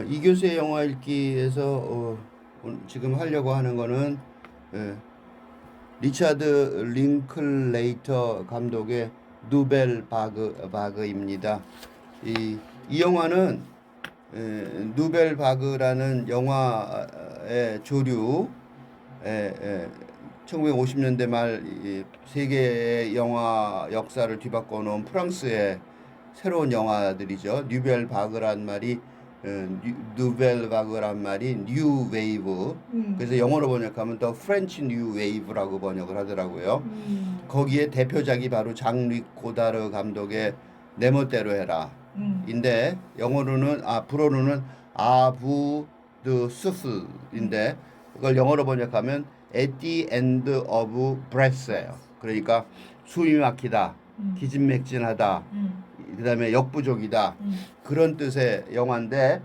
이교수의 영화 읽기에서 지금 하려고 하는 거는 리차드 링클레이터 감독의 누벨 바그입니다. 이 영화는 누벨 바그라는 영화의 조류, 1950년대 말 세계의 영화 역사를 뒤바꿔 놓은 프랑스의 새로운 영화들이죠. 누벨 바그란 말이 누벨 바그란 말이 뉴 웨이브. 그래서 영어로 번역하면 더 프렌치 뉴 웨이브라고 번역을 하더라고요. 거기에 대표작이 바로 장르 고다르 감독의 내 멋대로 해라. 인데 영어로는 불어로는 아부 드 수프인데 그걸 영어로 번역하면 at the end of breath예요. 그러니까 숨이 막히다, 기진맥진하다, 그다음에 역부족이다. 그런 뜻의 영화인데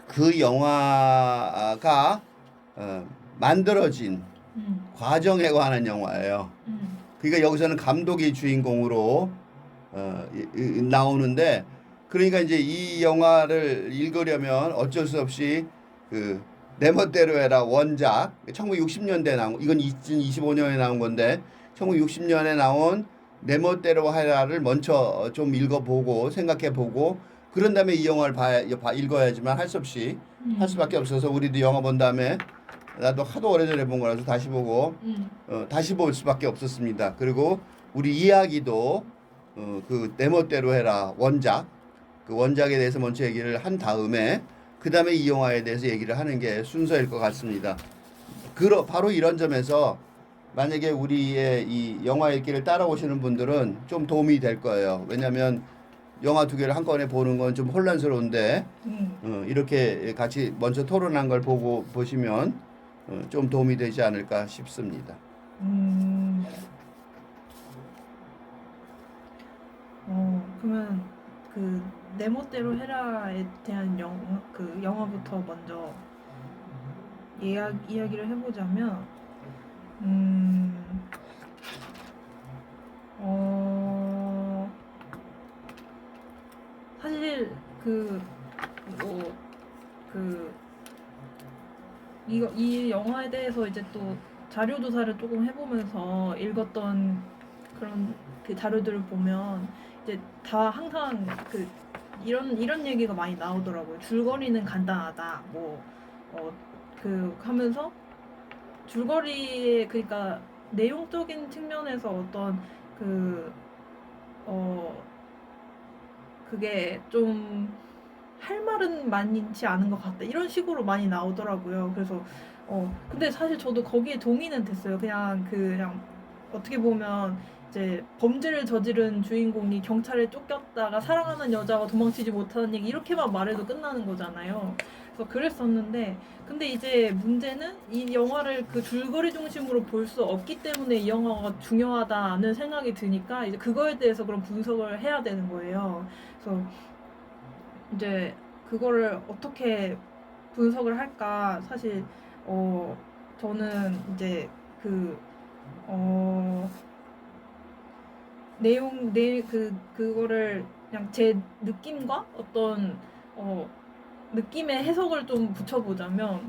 그 영화가 만들어진 과정에 관한 영화예요. 그러니까 여기서는 감독이 주인공으로 나오는데, 그러니까 이제 이 영화를 읽으려면 어쩔 수 없이 내 멋대로 해라 원작 1960년대에 나온, 이건 2025년에 나온 건데 1960년에 나온 내 멋대로 해라를 먼저 좀 읽어보고 생각해보고 그런 다음에 이 영화를 읽어야지만 할 수 없이 할 수밖에 없어서 우리도 영화 본 다음에, 나도 하도 오래전에 본 거라서 다시 보고 다시 볼 수밖에 없었습니다. 그리고 우리 이야기도 그 내 멋대로 해라 원작, 그 원작에 대해서 먼저 얘기를 한 다음에 그 다음에 이 영화에 대해서 얘기를 하는 게 순서일 것 같습니다. 바로 이런 점에서 만약에 우리의 이 영화 읽기를 따라오시는 분들은 좀 도움이 될 거예요. 왜냐하면 영화 두 개를 한꺼번에 보는 건 좀 혼란스러운데 이렇게 같이 먼저 토론한 걸 보고 보시면 좀 도움이 되지 않을까 싶습니다. 그러면 그 내 멋대로 해라에 대한 영화부터 먼저 이야기를 해보자면, 사실 이 영화에 대해서 이제 또 자료 조사를 조금 해보면서 읽었던 그런 그 자료들을 보면 이제 다 항상 이런 얘기가 많이 나오더라고요. 줄거리는 간단하다. 하면서 줄거리에, 그러니까 내용적인 측면에서 어떤 그게 좀 할 말은 많지 않은 것 같다, 이런 식으로 많이 나오더라고요. 그래서 근데 사실 저도 거기에 동의는 됐어요. 그냥 어떻게 보면 이제 범죄를 저지른 주인공이 경찰에 쫓겼다가 사랑하는 여자가 도망치지 못하는 얘기, 이렇게만 말해도 끝나는 거잖아요. 그래서 그랬었는데, 근데 이제 문제는 이 영화를 그 줄거리 중심으로 볼 수 없기 때문에 이 영화가 중요하다는 생각이 드니까 이제 그거에 대해서 그런 분석을 해야 되는 거예요. 그래서 이제 그거를 어떻게 분석을 할까, 사실 저는 이제 그거를 그냥 제 느낌과 어떤 느낌의 해석을 좀 붙여보자면,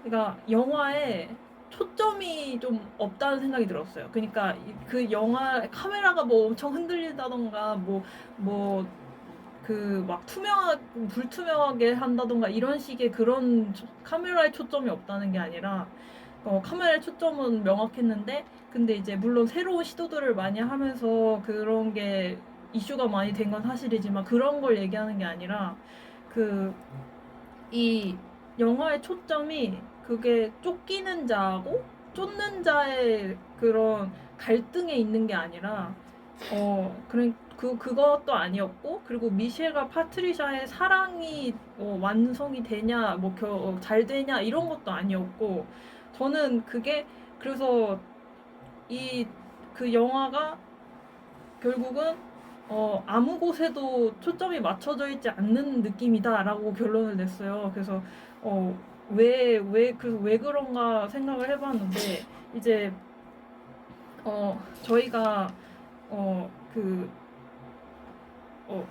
그러니까 영화에 초점이 좀 없다는 생각이 들었어요. 그러니까 그 영화 카메라가 뭐 엄청 흔들린다던가 막 불투명하게 한다던가 이런 식의 그런 카메라의 초점이 없다는 게 아니라, 카메라의 초점은 명확했는데, 근데 이제 물론 새로운 시도들을 많이 하면서 그런 게 이슈가 많이 된 건 사실이지만, 그런 걸 얘기하는 게 아니라 이 영화의 초점이 그게 쫓기는 자하고 쫓는 자의 그런 갈등에 있는 게 아니라, 그것도 아니었고, 그리고 미셸과 파트리샤의 사랑이 완성이 되냐, 잘 되냐, 이런 것도 아니었고, 저는 그게, 그래서 그 영화가 결국은 아무 곳에도 초점이 맞춰져 있지 않는 느낌이다라고 결론을 냈어요. 그래서 그래서 왜 그런가 생각을 해봤는데, 이제 저희가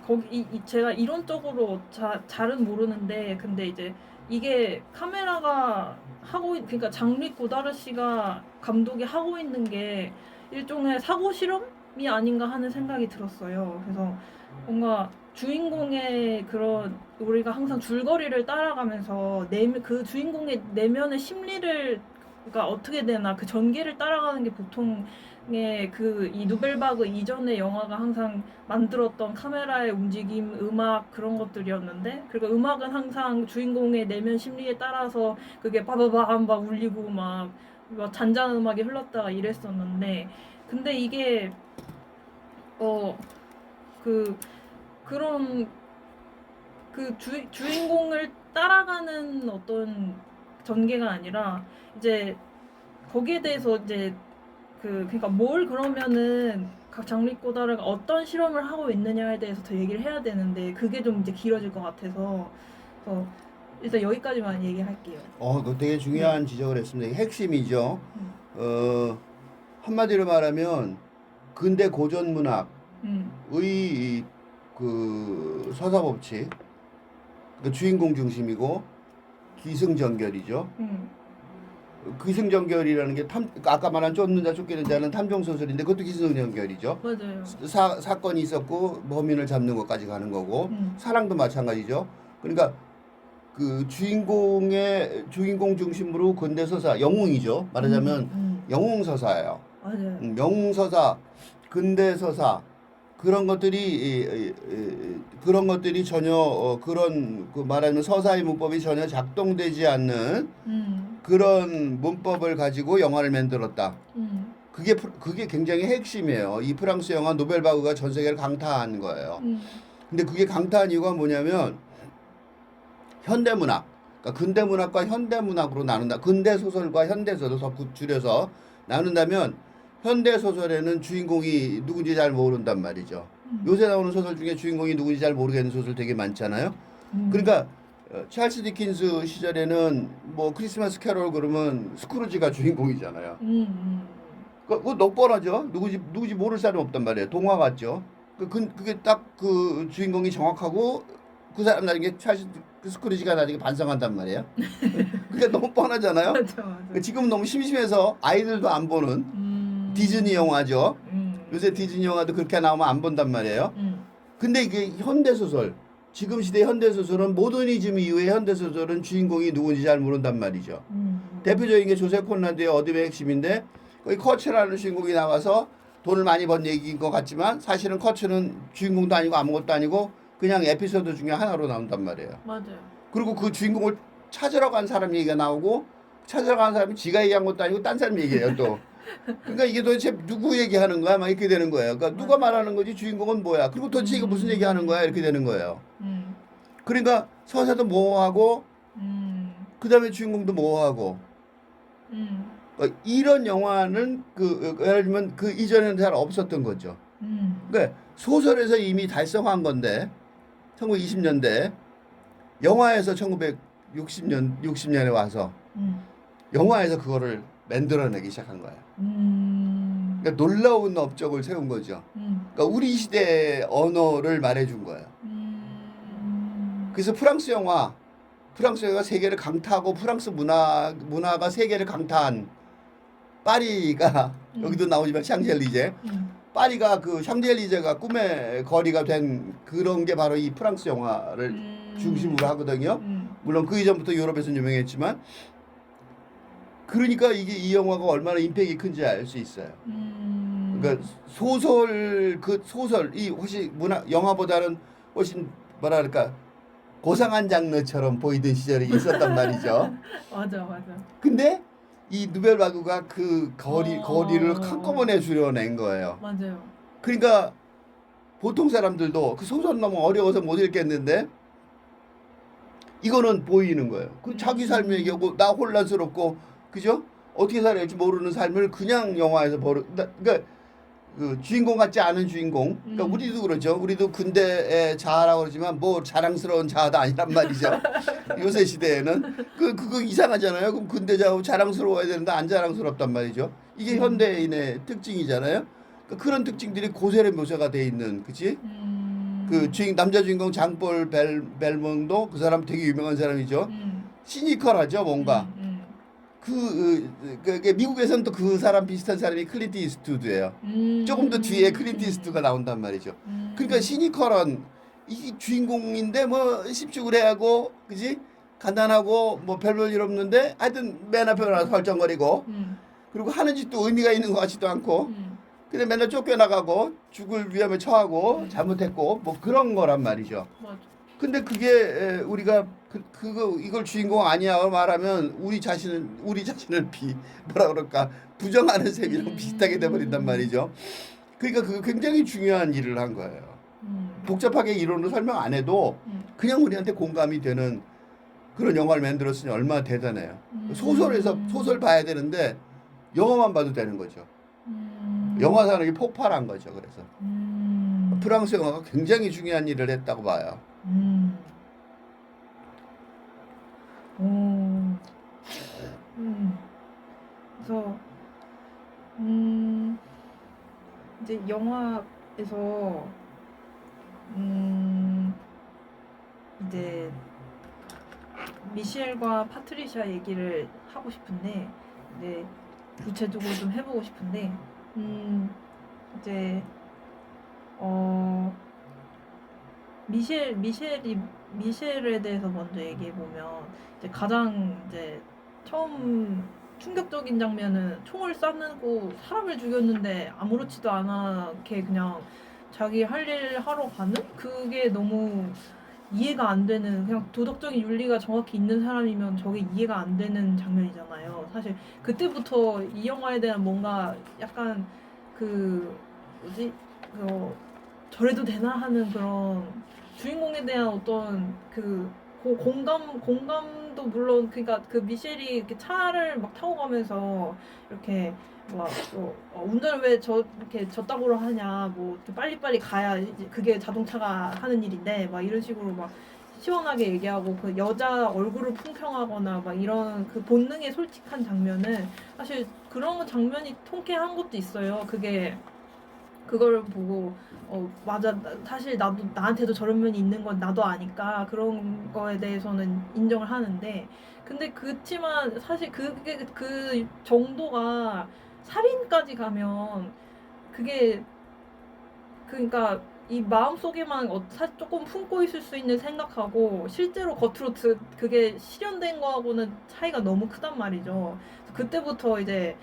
거기 제가 이론적으로 잘은 모르는데 근데 이제 이게 카메라가 그러니까 장리 고다르 씨가 감독이 하고 있는 게 일종의 사고 실험이 아닌가 하는 생각이 들었어요. 그래서 뭔가 주인공의 그런 우리가 항상 줄거리를 따라가면서 그 주인공의 내면의 심리를 가 어떻게 되나 그 전개를 따라가는 게 보통의 이 누벨바그 이전의 영화가 항상 만들었던 카메라의 움직임, 음악 그런 것들이었는데 그리고 음악은 항상 주인공의 내면 심리에 따라서 그게 바바밤 막 울리고 막 잔잔한 음악이 흘렀다가 이랬었는데 근데 이게 그런 주인공을 따라가는 어떤 전개가 아니라 이제 거기에 대해서 이제 그러니까 뭘 그러면은 각 장르 꼬다르가 어떤 실험을 하고 있느냐에 대해서 더 얘기를 해야 되는데 그게 좀 이제 길어질 것 같아서 일단 여기까지만 얘기할게요. 그 되게 중요한 지적을 했습니다. 이게 핵심이죠. 음. 한마디로 말하면 근대 고전 문학의 그 서사 법칙, 그 주인공 중심이고 기승전결이죠. 기승전결이라는 게 아까 말한 쫓는 자 쫓기는 자는 탐정 소설인데 그것도 기승전결이죠. 맞아요. 사건이 있었고 범인을 잡는 것까지 가는 거고 사랑도 마찬가지죠. 그러니까 그 주인공 중심으로 근대 서사 영웅이죠. 말하자면 영웅 서사예요. 맞아요. 영웅 서사, 근대 서사 그런 것들이 전혀 그런 그 말하는 서사의 문법이 전혀 작동되지 않는 그런 문법을 가지고 영화를 만들었다. 그게 굉장히 핵심이에요. 이 프랑스 영화 노벨바그가 전 세계를 강타한 거예요. 근데 그게 강타한 이유가 뭐냐면 현대문학, 그러니까 근대문학과 현대문학으로 나눈다. 근대소설과 현대소설 줄여서 나눈다면 현대소설에는 주인공이 누군지 잘 모른단 말이죠. 요새 나오는 소설 중에 주인공이 누군지 잘 모르겠는 소설 되게 많잖아요. 그러니까 찰스 디킨스 시절에는 뭐 크리스마스 캐롤 그러면 스크루지가 주인공이잖아요. 그거 넉뻔하죠. 누구지 모를 사람 없단 말이에요. 동화 같죠. 그게 딱 그 주인공이 정확하고 그 사람 나중에 찰스 스크루지가 나중에 반성한단 말이에요. 그게 너무 뻔하잖아요. 맞아. 지금 너무 심심해서 아이들도 안 보는 디즈니 영화죠. 요새 디즈니 영화도 그렇게 나오면 안 본단 말이에요. 근데 이게 현대소설, 지금 시대 현대소설은 모더니즘 이후의 현대소설은 주인공이 누군지 잘 모른단 말이죠. 대표적인 게 조세 콘라드의 어둠의 핵심인데 거기 커츠라는 주인공이 나와서 돈을 많이 번 얘기인 것 같지만 사실은 커츠는 주인공도 아니고 아무것도 아니고 그냥 에피소드 중에 하나로 나온단 말이에요. 맞아요. 그리고 그 주인공을 찾으러 간 사람 얘기가 나오고 찾으러 간 사람이 지가 얘기한 것도 아니고 딴 사람 얘기예요 또. 그러니까 이게 도대체 누구 얘기하는 거야? 막 이렇게 되는 거예요. 그러니까 누가 말하는 거지? 주인공은 뭐야? 그리고 도대체 이거 무슨 얘기하는 거야? 이렇게 되는 거예요. 그러니까 서사도 모호하고 그 다음에 주인공도 모호하고 이런 영화는 예를 들면 그 이전에는 잘 없었던 거죠. 그러니까 소설에서 이미 달성한 건데 1920년대 영화에서 1960년에 와서 영화에서 그거를 만들어내기 시작한 거예요. 그러니까 놀라운 업적을 세운 거죠. 그러니까 우리 시대의 언어를 말해준 거예요. 그래서 프랑스 영화가 세계를 강타하고 프랑스 문화가 세계를 강타한 파리가 여기도 나오지만 샹젤리제 파리가 그 샹젤리제가 꿈의 거리가 된 그런 게 바로 이 프랑스 영화를 중심으로 하거든요. 물론 그 이전부터 유럽에서는 유명했지만 그러니까 이 영화가 얼마나 임팩이 큰지 알 수 있어요. 그러니까 소설이 훨씬 영화보다는 훨씬 뭐랄까 고상한 장르처럼 보이던 시절이 있었단 말이죠. 맞아. 근데 이 누벨바그가 그 거리를 한꺼번에 줄여낸 거예요. 맞아요. 그러니까 보통 사람들도 그 소설 너무 어려워서 못 읽겠는데 이거는 보이는 거예요. 그 자기 삶 얘기하고 나 혼란스럽고 그죠? 어떻게 살아야 할지 모르는 삶을 그냥 영화에서 그러니까 그 주인공 같지 않은 주인공. 그러니까 우리도 그렇죠. 우리도 근대의 자아라고 그러지만 뭐 자랑스러운 자아도 아니란 말이죠. 요새 시대에는 그거 이상하잖아요. 그럼 근대 자아 자랑스러워야 되는데 안 자랑스럽단 말이죠. 이게 현대인의 특징이잖아요. 그러니까 그런 특징들이 고스란히 묘사가 돼 있는, 그치? 그 남자 주인공 장볼 벨몬도 그 사람 되게 유명한 사람이죠. 시니컬하죠 뭔가. 그게 미국에서는 또 그 사람 비슷한 사람이 클린트 이스트우드예요. 조금 더 뒤에 클린트 이스트우드가 나온단 말이죠. 그러니까 시니컬한 이 주인공인데 뭐 십시구레하고 그지 간단하고 뭐 별볼 일 없는데 하여튼 맨 앞에 나서 설정거리고 그리고 하는 짓도 의미가 있는 것 같지도 않고 근데 맨날 쫓겨나가고 죽을 위험에 처하고 잘못했고 뭐 그런 거란 말이죠. 맞아. 근데 그게 우리가 이걸 주인공 아니야 말하면 우리 자신을 뭐라 그럴까 부정하는 셈이랑 비슷하게 돼버린단 말이죠. 그러니까 그거 굉장히 중요한 일을 한 거예요. 복잡하게 이론으로 설명 안 해도 그냥 우리한테 공감이 되는 그런 영화를 만들었으니 얼마나 대단해요. 소설 봐야 되는데 영화만 봐도 되는 거죠. 영화 산업이 폭발한 거죠. 그래서 프랑스 영화가 굉장히 중요한 일을 했다고 봐요. 그래서 이제 영화에서 이제 미셸과 파트리샤 얘기를 하고 싶은데 이제 구체적으로 좀 해보고 싶은데 이제 미셸에 대해서 먼저 얘기해 보면 이제 가장 이제 처음 충격적인 장면은 총을 쏴누고 사람을 죽였는데 아무렇지도 않게 그냥 자기 할 일 하러 가는 그게 너무 이해가 안 되는 그냥 도덕적인 윤리가 정확히 있는 사람이면 저게 이해가 안 되는 장면이잖아요. 사실 그때부터 이 영화에 대한 뭔가 약간 그 뭐지 저래도 되나 하는 그런 주인공에 대한 어떤 그 공감도 물론 그러니까 그 미셸이 이렇게 차를 막 타고 가면서 이렇게 운전을 왜 이렇게 저따구로 하냐 뭐 이렇게 빨리빨리 가야 이제 그게 자동차가 하는 일인데 막 이런 식으로 막 시원하게 얘기하고 그 여자 얼굴을 풍평하거나 막 이런 그 본능에 솔직한 장면은 사실 그런 장면이 통쾌한 것도 있어요. 그걸 보고 맞아 사실 나도 나한테도 저런 면이 있는 건 나도 아니까 그런 거에 대해서는 인정을 하는데 근데 그렇지만 사실 그게 그 정도가 살인까지 가면 그게 그러니까 이 마음속에만 사실 조금 품고 있을 수 있는 생각하고 실제로 겉으로 그게 실현된 거하고는 차이가 너무 크단 말이죠. 그때부터 이제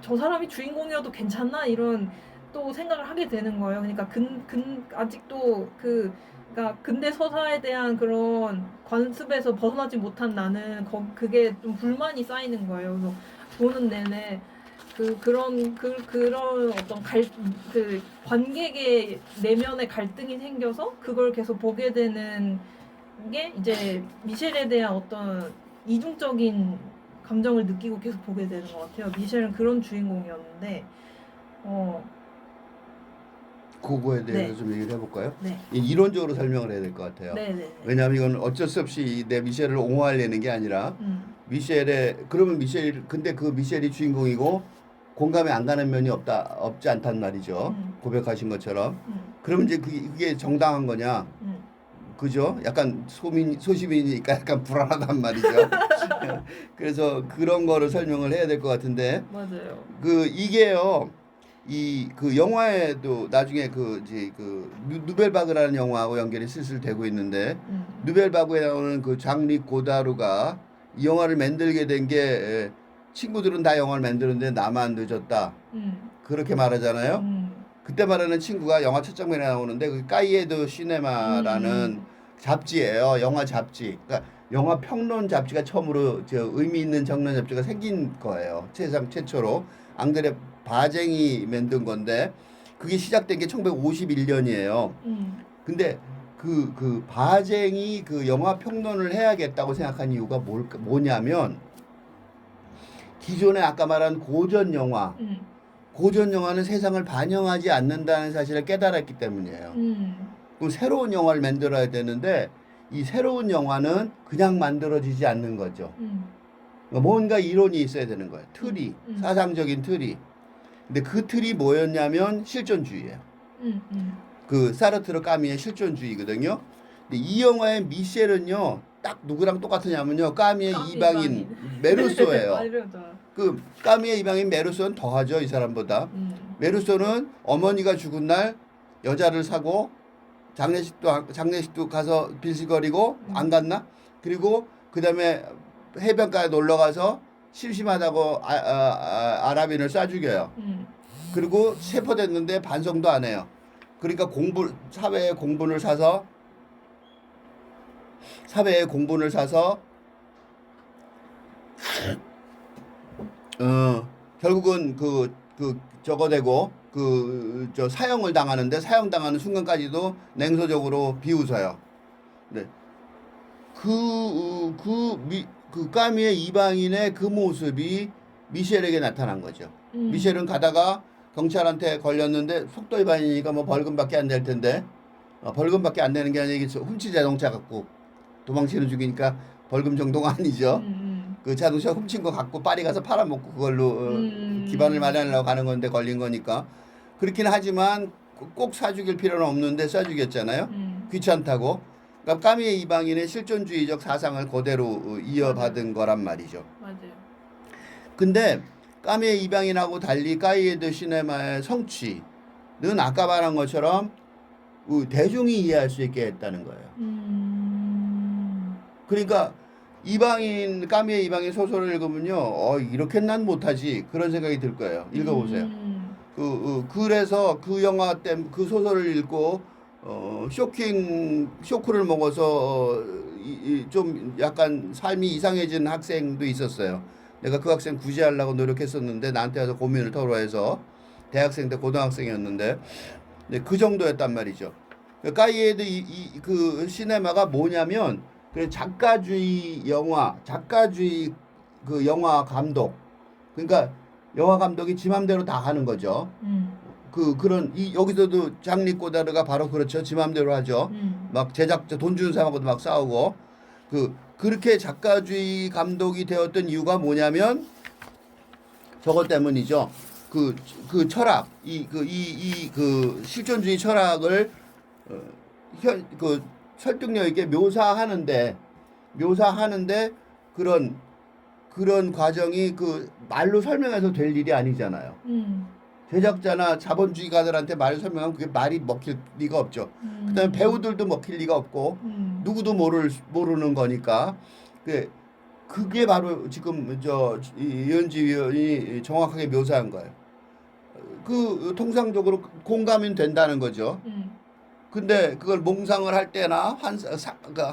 저 사람이 주인공이어도 괜찮나 이런 또 생각을 하게 되는 거예요. 그러니까 아직도 그러니까 근대 서사에 대한 그런 관습에서 벗어나지 못한 나는 그게 좀 불만이 쌓이는 거예요. 그래서 보는 내내 그런 어떤 그 관객의 내면의 갈등이 생겨서 그걸 계속 보게 되는 게 이제 미셸에 대한 어떤 이중적인 감정을 느끼고 계속 보게 되는 것 같아요. 미셸은 그런 주인공이었는데, 그거에 대해서 네. 좀 얘기를 해볼까요? 네. 이론적으로 설명을 해야 될 것 같아요. 네네. 왜냐하면 이건 어쩔 수 없이 내 미셸을 옹호하려는 게 아니라 그러면 근데 그 미셸이 주인공이고 공감이 안 가는 면이 없지 않단 말이죠. 고백하신 것처럼. 그러면 이제 그게 정당한 거냐? 그죠? 약간 소시민이니까 약간 불안하단 말이죠. 그래서 그런 거를 설명을 해야 될 것 같은데. 맞아요. 이게요. 그 영화에도 나중에 누벨바그라는 영화하고 연결이 슬슬 되고 있는데 누벨바그에 나오는 그 장릭 고다르가 이 영화를 만들게 된 게 친구들은 다 영화를 만드는데 나만 늦었다. 그렇게 말하잖아요. 그때 말하는 친구가 영화 첫 장면에 나오는데 그 까이에드 시네마라는 잡지예요. 영화 잡지. 그러니까 영화 평론 잡지가 처음으로 의미 있는 정론 잡지가 생긴 거예요. 세상 최초로 앙드레 바쟁이 만든 건데 그게 시작된 게 1951년이에요. 근데 그 바쟁이 그 영화 평론을 해야겠다고 생각한 이유가 뭐냐면 기존에 아까 말한 고전 영화는 세상을 반영하지 않는다는 사실을 깨달았기 때문이에요. 그럼 새로운 영화를 만들어야 되는데 이 새로운 영화는 그냥 만들어지지 않는 거죠. 뭔가 이론이 있어야 되는 거예요. 틀이, 사상적인 틀이. 근데 그 틀이 뭐였냐면 실존주의예요. 그 사르트르 까미의 실존주의거든요. 근데 이 영화의 미셸은요, 딱 누구랑 똑같으냐면요, 까미의 까미 이방인 메루소예요. 맞아. 그 까미의 이방인 메루소는 더하죠, 이 사람보다. 메루소는 어머니가 죽은 날 여자를 사고 장례식도 가서 빌실거리고 안 갔나? 그리고 그다음에 해변가에 놀러 가서 심심하다고 아랍인을 쏴 죽여요. 그리고 체포됐는데 반성도 안 해요. 그러니까 사회에 공분을 사서 결국은 저거 되고 사형을 당하는데 사형당하는 순간까지도 냉소적으로 비웃어요. 네. 그 까미의 이방인의 그 모습이 미셸에게 나타난 거죠. 미셸은 가다가 경찰한테 걸렸는데 속도 위반이니까 뭐 벌금밖에 안 될 텐데 벌금밖에 안 되는 게 아니라 이게 훔친 자동차 갖고 도망치는 중이니까 벌금 정도가 아니죠. 그 자동차 훔친 거 갖고 파리 가서 팔아먹고 그걸로 기반을 마련하려고 가는 건데 걸린 거니까 그렇긴 하지만 꼭 쏴 죽일 필요는 없는데 쏴 죽였잖아요. 귀찮다고. 그러니까 까미의 이방인의 실존주의적 사상을 그대로 이어받은 거란 말이죠. 맞아요. 근데 까미의 이방인하고 달리 까이에드 시네마의 성취는 아까 말한 것처럼 대중이 이해할 수 있게 했다는 거예요. 그러니까 까미의 이방인 소설을 읽으면요, 이렇게 난 못하지 그런 생각이 들 거예요. 읽어보세요. 그래서 그 영화 때문에 그 소설을 읽고 쇼크를 먹어서 좀 약간 삶이 이상해진 학생도 있었어요. 내가 그 학생 구제하려고 노력했었는데 나한테 와서 고민을 토로해서 대학생 때 고등학생이었는데 그 정도였단 말이죠. 까이에드 그 시네마가 뭐냐면 작가주의 그 영화 감독. 그러니까 영화 감독이 지 맘대로 다 하는 거죠. 여기서도 장리 꼬다르가 바로 그렇죠. 지 맘대로 하죠. 막 제작자 돈 주는 사람하고도 막 싸우고 그렇게 작가주의 감독이 되었던 이유가 뭐냐면 저것 때문이죠. 그 철학 그 실존주의 철학을 설득력 있게 묘사하는데 그런 과정이 말로 설명해서 될 일이 아니잖아요. 제작자나 자본주의가들한테 말을 설명하면 그게 말이 먹힐 리가 없죠. 그다음에 배우들도 먹힐 리가 없고 누구도 모르는 거니까 그게 바로 지금 이현지 위원이 정확하게 묘사한 거예요. 통상적으로 공감이 된다는 거죠. 근데 그걸 몽상을 할 때나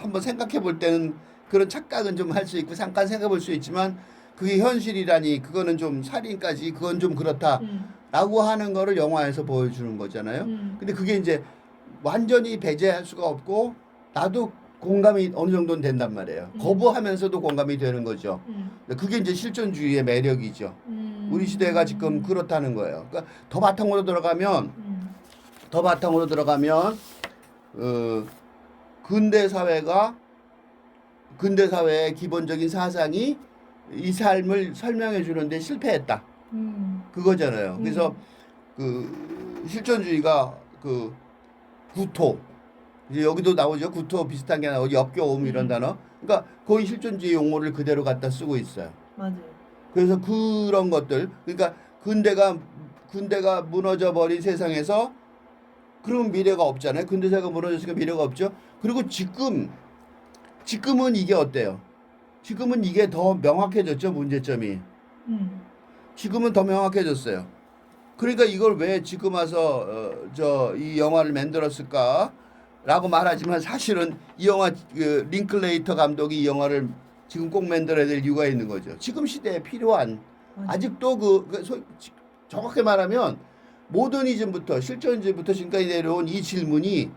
한번 생각해 볼 때는 그런 착각은 좀 할 수 있고 잠깐 생각해 볼 수 있지만 그게 현실이라니 그거는 좀 살인까지 그건 좀 그렇다라고 하는 거를 영화에서 보여주는 거잖아요. 근데 그게 이제 완전히 배제할 수가 없고 나도 공감이 어느 정도는 된단 말이에요. 거부하면서도 공감이 되는 거죠. 그게 이제 실존주의의 매력이죠. 우리 시대가 지금 그렇다는 거예요. 그러니까 더 바탕으로 들어가면 근대 사회의 기본적인 사상이 이 삶을 설명해 주는데 실패했다. 그거잖아요. 그래서 실존주의가 구토 이제 여기도 나오죠. 구토 비슷한 게 나오죠. 역겨움 이런 단어. 그러니까 거의 실존주의 용어를 그대로 갖다 쓰고 있어요. 맞아요. 그래서 그런 것들 그러니까 근대가 무너져 버린 세상에서 그러면 미래가 없잖아요. 근대사가 무너졌으니까 미래가 없죠. 그리고 지금은 이게 어때요? 지금은 이게 더 명확해졌죠. 문제점이. 지금은 더 명확해졌어요. 그러니까 이걸 왜 지금 와서 이 영화를 만들었을까라고 말하지만 사실은 이 영화 링클레이터 감독이 이 영화를 지금 꼭 만들어야 될 이유가 있는 거죠. 지금 시대에 필요한 아직도 정확히 말하면 모더니즘부터 실존주의부터 지금까지 내려온 이 질문이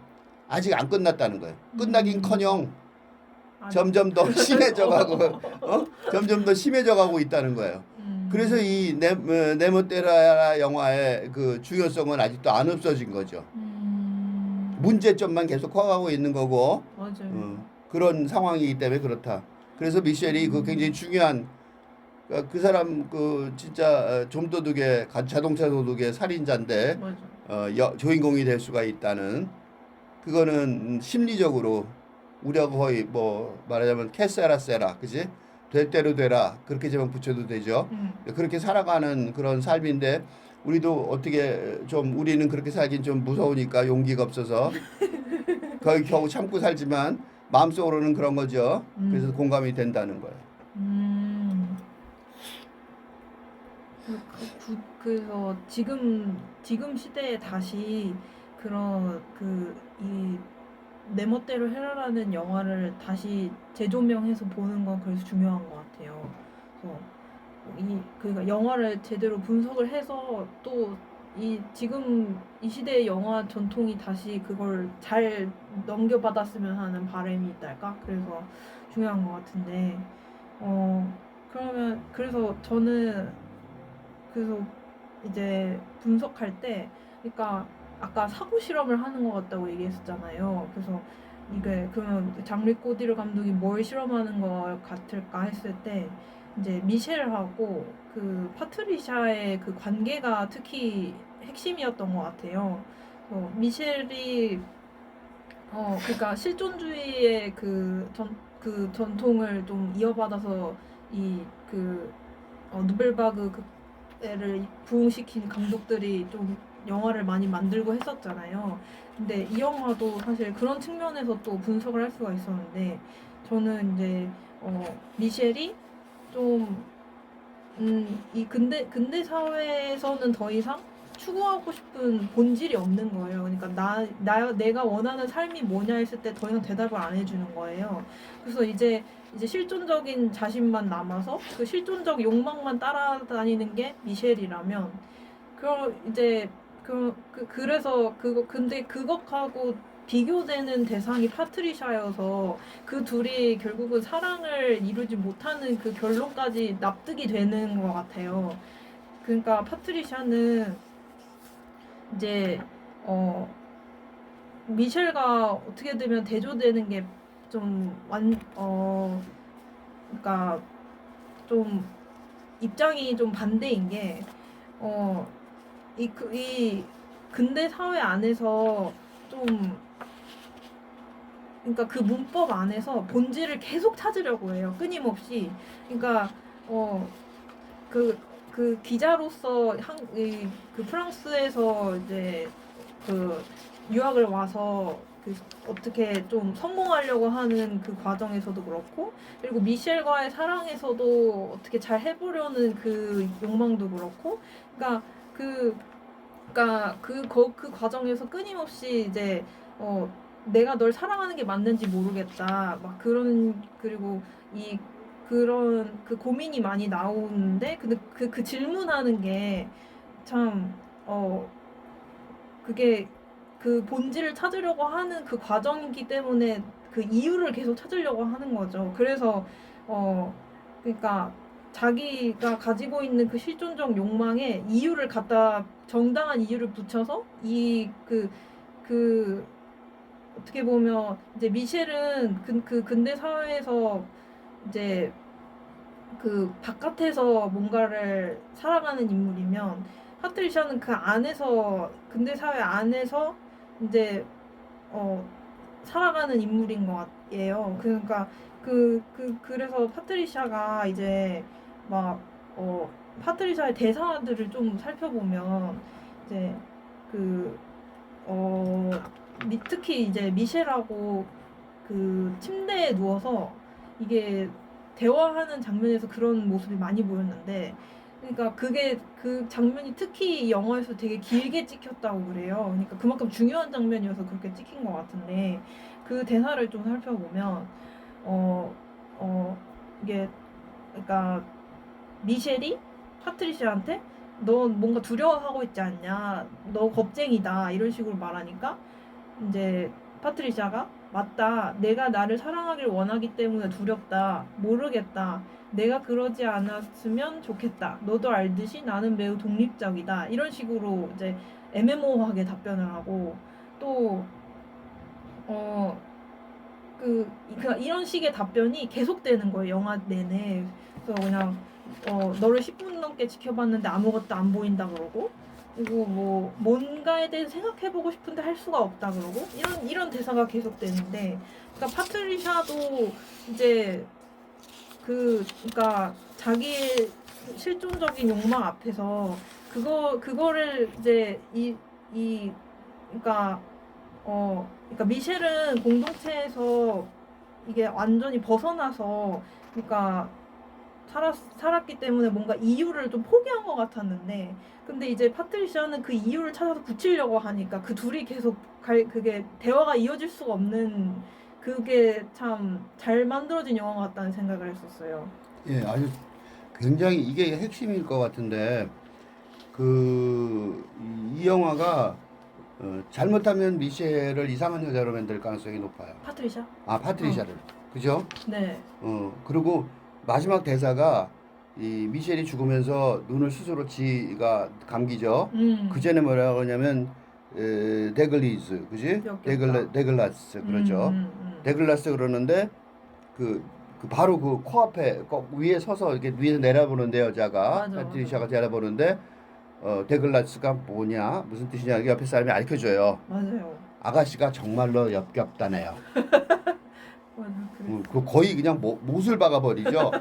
아직 안 끝났다는 거예요. 끝나긴커녕 점점 더 심해져가고 점점 더 심해져가고 있다는 거예요. 그래서 이 네모테라 영화의 그 중요성은 아직도 안 없어진 거죠. 문제점만 계속 커가고 있는 거고 그런 상황이기 때문에 그렇다. 그래서 미셸이 굉장히 중요한 그 사람 진짜 자동차 도둑의 살인자인데 맞아. 주인공이 될 수가 있다는 그거는 심리적으로 우리가 거의 뭐 말하자면 캐세라 세라 그지 될 대로 되라 그렇게 제목 붙여도 되죠. 그렇게 살아가는 그런 삶인데 우리도 어떻게 좀 우리는 그렇게 살긴 좀 무서우니까 용기가 없어서 거의 겨우 참고 살지만 마음속으로는 그런 거죠. 그래서 음. 공감이 된다는 거예요. 음. 그래서 지금 시대에 다시 그런 이 내 멋대로 해라라는 영화를 다시 재조명해서 보는 건 그래서 중요한 것 같아요. 그래서 그러니까 영화를 제대로 분석을 해서 또 지금 이 시대의 영화 전통이 다시 그걸 잘 넘겨받았으면 하는 바람이 있달까? 그래서 중요한 것 같은데, 그래서 저는 그래서 이제 분석할 때, 그러니까 아까 사고 실험을 하는 것 같다고 얘기했었잖아요. 그래서 이게 그러면 장르 꼬디르 감독이 뭘 실험하는 것 같을까 했을 때 이제 미셸하고 그 파트리샤의 그 관계가 특히 핵심이었던 것 같아요. 미셸이 그러니까 실존주의의 그 전통을 좀 이어받아서 누벨바그 극를 부흥시킨 감독들이 좀 영화를 많이 만들고 했었잖아요. 근데 이 영화도 사실 그런 측면에서 또 분석을 할 수가 있었는데 저는 이제 미셸이 좀 이 근대 사회에서는 더 이상 추구하고 싶은 본질이 없는 거예요. 그러니까 내가 원하는 삶이 뭐냐 했을 때 더 이상 대답을 안 해주는 거예요. 그래서 이제 실존적인 자신만 남아서 그 실존적 욕망만 따라다니는 게 미셸이라면, 이제 그래서 근데 그것하고 비교되는 대상이 파트리샤여서 그 둘이 결국은 사랑을 이루지 못하는 그 결론까지 납득이 되는 것 같아요. 그러니까 파트리샤는 이제 어 미셸과 어떻게 되면 대조되는 게 좀 그러니까 좀 입장이 좀 반대인 게 이 근대 사회 안에서 좀, 그러니까 그 문법 안에서 본질을 계속 찾으려고 해요. 끊임없이. 그러니까 그 기자로서 그 프랑스에서 이제 그 유학을 와서 어떻게 좀 성공하려고 하는 그 과정에서도 그렇고, 그리고 미셸과의 사랑에서도 어떻게 잘 해보려는 그 욕망도 그렇고, 그러니까 그 과정에서 끊임없이 이제 내가 널 사랑하는 게 맞는지 모르겠다. 막 그리고 그런 그 고민이 많이 나오는데, 근데 그 질문하는 게 참, 그게 그 본질을 찾으려고 하는 그 과정이기 때문에 그 이유를 계속 찾으려고 하는 거죠. 그래서, 그러니까 자기가 가지고 있는 그 실존적 욕망에 정당한 이유를 붙여서 어떻게 보면 이제 미셸은 그 근대 사회에서 이제 그 바깥에서 뭔가를 살아가는 인물이면, 파트리샤는 그 안에서 근대 사회 안에서 이제 살아가는 인물인 것 같아요. 그러니까 그래서 파트리샤가 이제 막 파트리샤의 대사들을 좀 살펴보면 이제 그 특히 이제 미셸하고 그 침대에 누워서 이게 대화하는 장면에서 그런 모습이 많이 보였는데, 그러니까 그 장면이 특히 이 영화에서 되게 길게 찍혔다고 그래요. 그러니까 그만큼 중요한 장면이어서 그렇게 찍힌 것 같은데, 그 대사를 좀 살펴보면 어, 이게, 그러니까 미셸이 파트리샤한테 너 뭔가 두려워하고 있지 않냐, 너 겁쟁이다, 이런 식으로 말하니까 이제 파트리샤가 맞다, 내가 나를 사랑하길 원하기 때문에 두렵다, 모르겠다, 내가 그러지 않았으면 좋겠다, 너도 알듯이 나는 매우 독립적이다, 이런 식으로 이제 애매모호하게 답변을 하고, 또 이런 식의 답변이 계속되는 거예요, 영화 내내. 그래서 그냥 너를 10분 넘게 지켜봤는데 아무것도 안 보인다 그러고, 그리고 뭐 뭔가에 대해 생각해보고 싶은데 할 수가 없다 그러고 이런 대사가 계속되는데, 그러니까 파트리샤도 이제 그러니까 자기의 실종적인 욕망 앞에서 그거를 이제 그러니까 그러니까 미셸은 공동체에서 이게 완전히 벗어나서 그러니까 살았기 때문에 뭔가 이유를 좀 포기한 것 같았는데, 근데 이제 파트리샤는 그 이유를 찾아서 붙이려고 하니까 그 둘이 계속 그게 대화가 이어질 수가 없는, 그게 참 잘 만들어진 영화 같다는 생각을 했었어요. 예, 아주 굉장히 이게 핵심일 것 같은데 이 영화가 잘못하면 미셸을 이상한 여자로 만들 가능성이 높아요. 파트리샤? 아, 파트리샤를. 그죠? 네. 그리고 마지막 대사가 이 미셸이 죽으면서 눈을 스스로 지가 감기죠. 그 전에 뭐라고 하냐면 데글리즈, 그지? 역겹다. 데글라스 그러죠. 데글라스 그러는데 그 바로 그 코앞에 위에 서서 이렇게 위에서 내려보는데 여자가 맞아, 파트리샤가 내려보는데 데글라스가 뭐냐 무슨 뜻이냐 옆에 사람이 알려줘요. 맞아요. 아가씨가 정말로 역겹다네요. 맞아, 그래. 그 거의 그냥 못을 박아버리죠.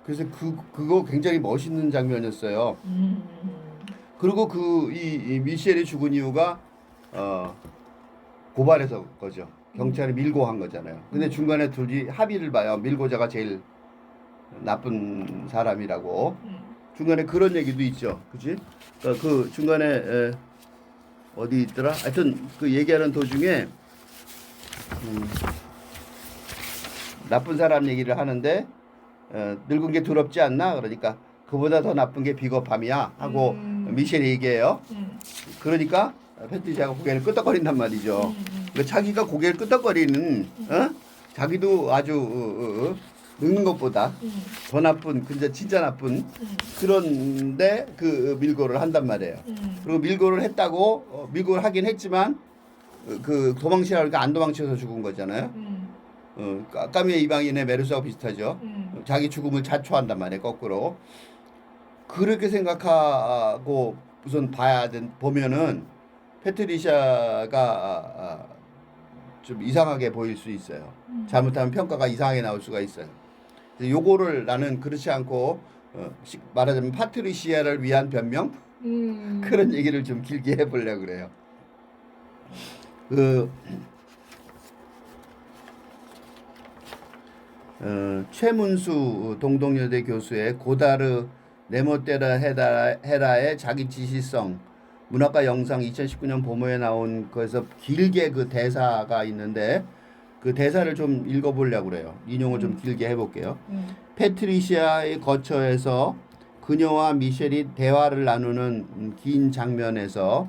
그래서 그거 굉장히 멋있는 장면이었어요. 그리고 이 미셸이 죽은 이유가 고발해서 거죠. 경찰이 밀고 한 거잖아요. 근데 중간에 둘이 합의를 봐요. 밀고자가 제일 나쁜 사람이라고. 중간에 그런 얘기도 있죠. 그치? 그러니까 그 중간에 어디 있더라? 하여튼 그 얘기하는 도중에 나쁜 사람 얘기를 하는데 늙은 게 두렵지 않나? 그러니까 그보다 더 나쁜 게 비겁함이야 하고 미셸이 얘기해요. 그러니까 패트리샤가 고개를 끄덕거린단 말이죠. 자기가 고개를 끄덕거리는 자기도 아주 늙는 것보다 더 나쁜, 진짜 나쁜 그런데 그 밀고를 한단 말이에요. 그리고 밀고를 했다고 밀고를 하긴 했지만 그 도망치라고 하니까 안 도망쳐서 죽은 거잖아요. 까미의 이방인의 메르스하고 비슷하죠. 자기 죽음을 자초한단 말이에요. 거꾸로. 그렇게 생각하고 우선 보면은 패트리샤가 좀 이상하게 보일 수 있어요. 잘못하면 평가가 이상하게 나올 수가 있어요. 그래서 요거를 나는 그렇지 않고 말하자면 파트리시아를 위한 변명 그런 얘기를 좀 길게 해보려고 그래요. 최문수 동덕여대 교수의 고다르 네모테라 헤라의 자기 지시성 문학과 영상 2019년 봄에 나온 거에서 길게 그 대사가 있는데 그 대사를 좀 읽어보려고 그래요. 인용을 좀 길게 해볼게요. 패트리시아의 거처에서 그녀와 미셸이 대화를 나누는 긴 장면에서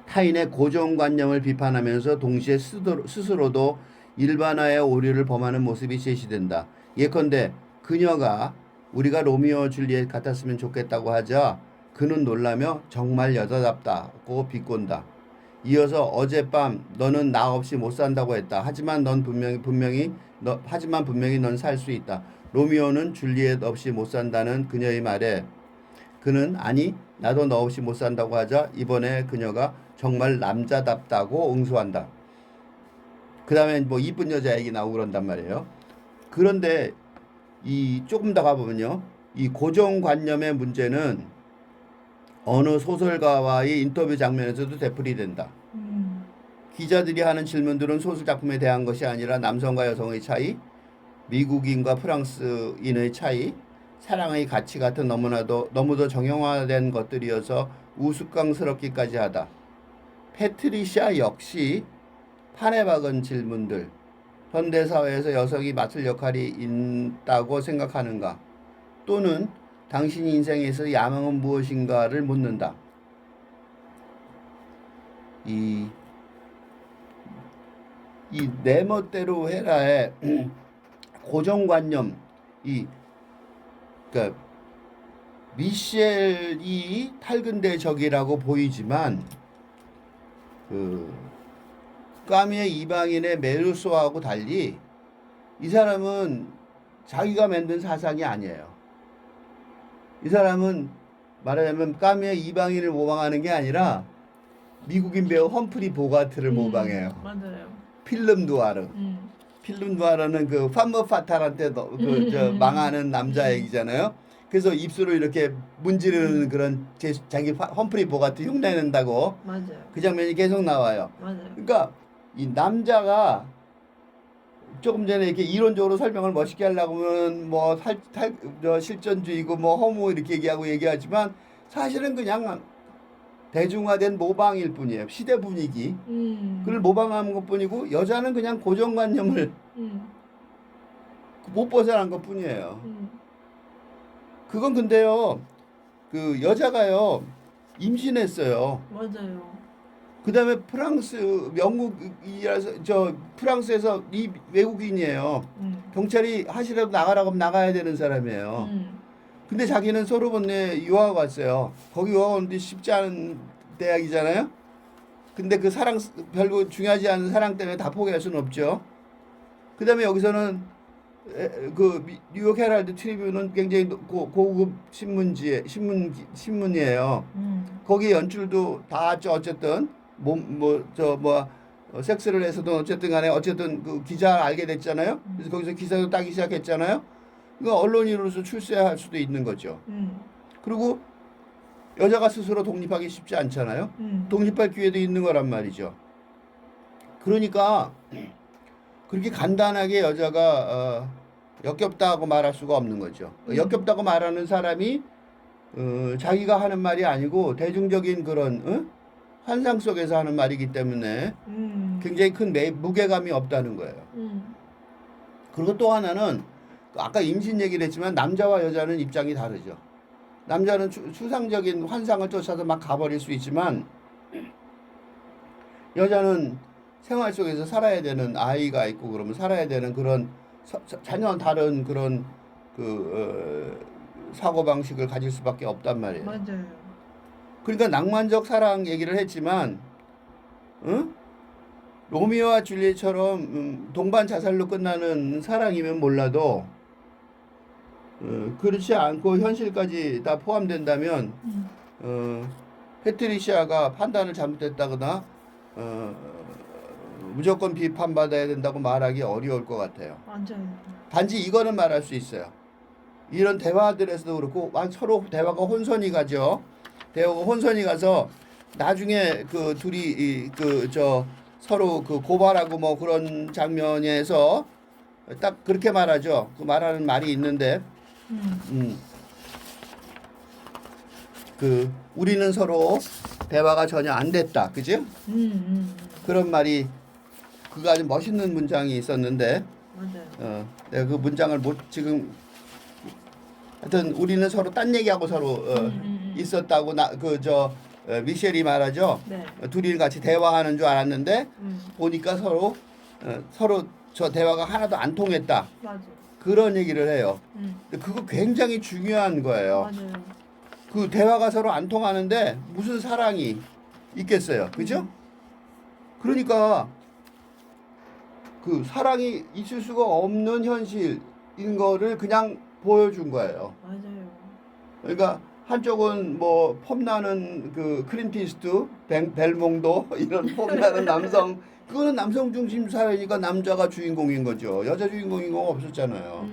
타인의 고정관념을 비판하면서 동시에 스스로도 일반화의 오류를 범하는 모습이 제시된다. 예컨대 그녀가 우리가 로미오 줄리엣 같았으면 좋겠다고 하자 그는 놀라며 정말 여자답다고 비꼰다. 이어서 어젯밤 너는 나 없이 못 산다고 했다. 하지만 분명히 넌 살 수 있다. 로미오는 줄리엣 없이 못 산다는 그녀의 말에 그는 아니 나도 너 없이 못 산다고 하자 이번에 그녀가 정말 남자답다고 응수한다. 그 다음에 뭐 이쁜 여자 얘기 나오고 그런단 말이에요. 그런데 이 조금 더 가보면요. 이 고정관념의 문제는 어느 소설가와의 인터뷰 장면에서도 되풀이된다. 기자들이 하는 질문들은 소설 작품에 대한 것이 아니라 남성과 여성의 차이, 미국인과 프랑스인의 차이, 사랑의 가치 같은 너무도 정형화된 것들이어서 우스꽝스럽기까지 하다. 패트리샤 역시 판에 박은 질문들, 현대사회에서 여성이 맡을 역할이 있다고 생각하는가? 또는 당신 인생에서 야망은 무엇인가를 묻는다. 이 내 멋대로 해라의 고정관념, 그러니까 미셸이 탈근대 적이라고 보이지만 까미의 이방인의 메르소하고 달리 이 사람은 자기가 만든 사상이 아니에요. 이 사람은 말하자면 까미의 이방인을 모방하는 게 아니라 미국인 배우 험프리 보가트를 모방해요. 맞아요. 필름 누아르. 필름 누아르는 그 판머 파탈한테 그저 망하는 남자 얘기잖아요. 그래서 입술을 이렇게 문지르는 그런 자기 험프리 보가트 흉내낸다고 맞아요. 그 장면이 계속 나와요. 맞아요. 그러니까 이 남자가 조금 전에 이렇게 이론적으로 설명을 멋있게 하려고 하면 뭐 실존주의고 뭐 허무 이렇게 얘기하지만 사실은 그냥 대중화된 모방일 뿐이에요. 시대 분위기. 그걸 모방하는 것 뿐이고 여자는 그냥 고정관념을 못 벗어난 것 뿐이에요. 그건 근데요. 그 여자가요. 임신했어요. 맞아요. 그다음에 영국이라서 프랑스에서 이 외국인이에요. 경찰이 하시라도 나가라고 하면 나가야 되는 사람이에요. 근데 자기는 소르본에 유학 왔어요. 거기 유학 오는데 쉽지 않은 대학이잖아요. 근데 그 사랑 별로 중요하지 않은 사랑 때문에 다 포기할 수는 없죠. 그다음에 여기서는 그 뉴욕 헤럴드 트리뷴은 굉장히 고급 신문이에요. 거기 연출도 다 어쨌든 섹스를 해서도 어쨌든 그 기자 알게 됐잖아요. 그래서 거기서 기사도 따기 시작했잖아요. 그러니까 언론인으로서 출세할 수도 있는 거죠. 그리고 여자가 스스로 독립하기 쉽지 않잖아요. 독립할 기회도 있는 거란 말이죠. 그러니까 그렇게 간단하게 여자가 역겹다고 말할 수가 없는 거죠. 역겹다고 말하는 사람이 자기가 하는 말이 아니고 대중적인 그런 환상 속에서 하는 말이기 때문에 굉장히 큰 무게감이 없다는 거예요. 그리고 또 하나는 아까 임신 얘기를 했지만 남자와 여자는 입장이 다르죠. 남자는 추상적인 환상을 쫓아서 막 가버릴 수 있지만 여자는 생활 속에서 살아야 되는 아이가 있고 그러면 살아야 되는 그런 전혀 다른 그런 사고 방식을 가질 수밖에 없단 말이에요. 맞아요. 그러니까 낭만적 사랑 얘기를 했지만, 로미오와 줄리엣처럼 동반 자살로 끝나는 사랑이면 몰라도 그렇지 않고 현실까지 다 포함된다면 패트리시아가 판단을 잘못했다거나 무조건 비판받아야 된다고 말하기 어려울 것 같아요. 맞아요. 단지 이거는 말할 수 있어요. 이런 대화들에서도 그렇고 서로 대화가 혼선이 가죠. 대화가 혼선이 가서 나중에 그 둘이 서로 그 고발하고 뭐 그런 장면에서 딱 그렇게 말하죠. 그 말하는 말이 있는데 그 우리는 서로 대화가 전혀 안 됐다. 그죠? 그런 말이 그거 아주 멋있는 문장이 있었는데 맞아요. 내가 그 문장을 지금 하여튼 우리는 서로 딴 얘기하고 서로 있었다고 미셸이 말하죠. 네. 둘이 같이 대화하는 줄 알았는데 보니까 서로 저 대화가 하나도 안 통했다. 맞아. 그런 얘기를 해요. 근데 그거 굉장히 중요한 거예요. 맞아요. 그 대화가 서로 안 통하는데 무슨 사랑이 있겠어요. 그죠? 그러니까 그 사랑이 있을 수가 없는 현실인 거를 그냥 보여준 거예요. 맞아요. 그러니까 한쪽은 뭐 폼나는 그 클린트 이스트, 벨몽도 이런 폼나는 남성, 그거는 남성 중심 사회니까 남자가 주인공인 거죠. 여자 주인공인 거 없었잖아요.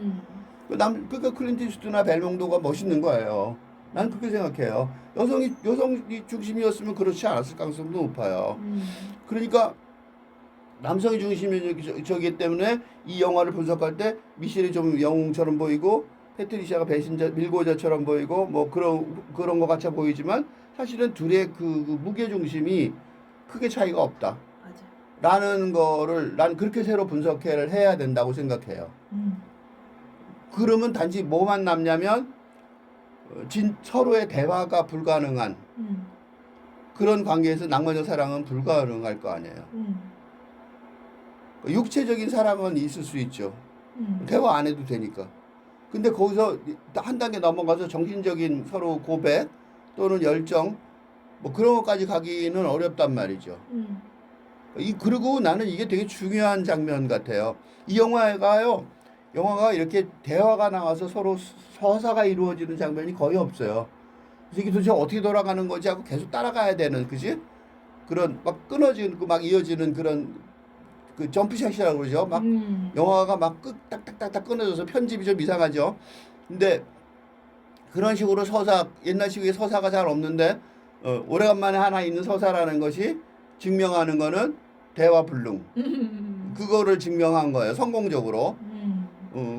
그러니까 클린트 이스트나 벨몽도가 멋있는 거예요. 난 그렇게 생각해요. 여성이 중심이었으면 그렇지 않았을 가능성도 높아요. 그러니까 남성이 중심이기 때문에 이 영화를 분석할 때 미셸이 좀 영웅처럼 보이고 패트리시아가 배신자 밀고자처럼 보이고 뭐 그런 것 같아 보이지만 사실은 둘의 그 무게 중심이 크게 차이가 없다. 맞아. 라는 거를 난 그렇게 새로 분석을 해야 된다고 생각해요. 그러면 단지 뭐만 남냐면 서로의 대화가 불가능한 그런 관계에서 낭만적 사랑은 불가능할 거 아니에요. 육체적인 사랑은 있을 수 있죠. 대화 안 해도 되니까. 근데 거기서 한 단계 넘어가서 정신적인 서로 고백 또는 열정 뭐 그런 것까지 가기는 어렵단 말이죠. 그리고 나는 이게 되게 중요한 장면 같아요. 이 영화가 이렇게 대화가 나와서 서로 서사가 이루어지는 장면이 거의 없어요. 그래서 이게 도대체 어떻게 돌아가는 거지 하고 계속 따라가야 되는, 그지? 그런 막 끊어지는 막 이어지는 그런 그 점프샷이라고 그러죠. 막 영화가 막 끝 딱딱딱딱 끊어져서 편집이 좀 이상하죠. 근데 그런 식으로 서사, 옛날식의 서사가 잘 없는데 오래간만에 하나 있는 서사라는 것이 증명하는 거는 대화 불능. 그거를 증명한 거예요. 성공적으로.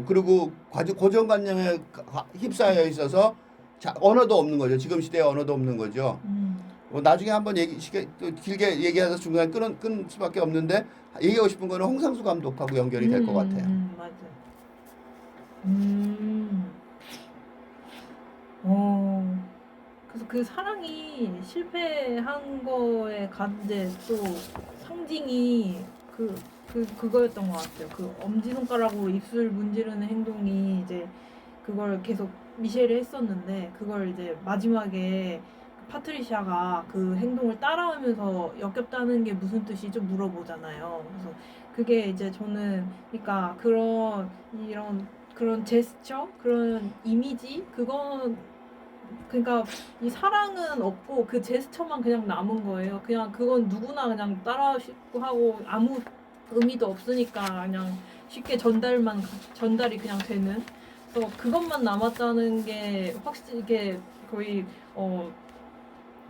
그리고 고정관념에 휩싸여 있어서 언어도 없는 거죠. 지금 시대에 언어도 없는 거죠. 나중에 한번 또 길게 얘기해서 중간에 끊을 수밖에 없는데 얘기하고 싶은 거는 홍상수 감독하고 연결이 될 것 같아요. 맞아. 어. 그래서 그 사랑이 실패한 거에 이제 또 상징이 그거였던 것 같아요. 그 엄지손가락으로 입술 문지르는 행동이 이제 그걸 계속 미셸이 했었는데 그걸 이제 마지막에 파트리샤가 그 행동을 따라하면서 역겹다는 게 무슨 뜻이죠? 물어보잖아요. 그래서 그게 이제 저는 그러니까 그런 제스처, 그런 이미지, 그러니까 이 사랑은 없고 그 제스처만 그냥 남은 거예요. 그냥 그건 누구나 그냥 따라하고 하고 아무 의미도 없으니까 그냥 쉽게 전달이 그냥 되는. 그래서 그것만 남았다는 게 확실히 이게 거의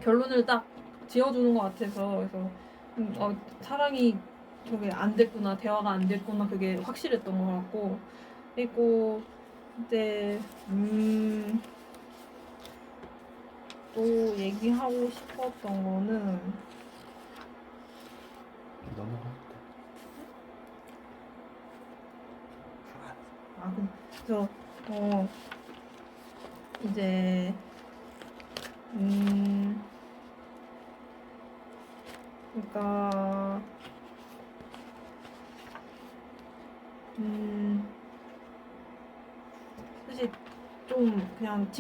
결론을 딱 지어주는 것 같아서 그래서 사랑이 저게 안 됐구나, 대화가 안 됐구나, 그게 확실했던 것 같고. 그리고 이제 또 얘기하고 싶었던 거는 그래서 이제 그러니까 사실 좀 그냥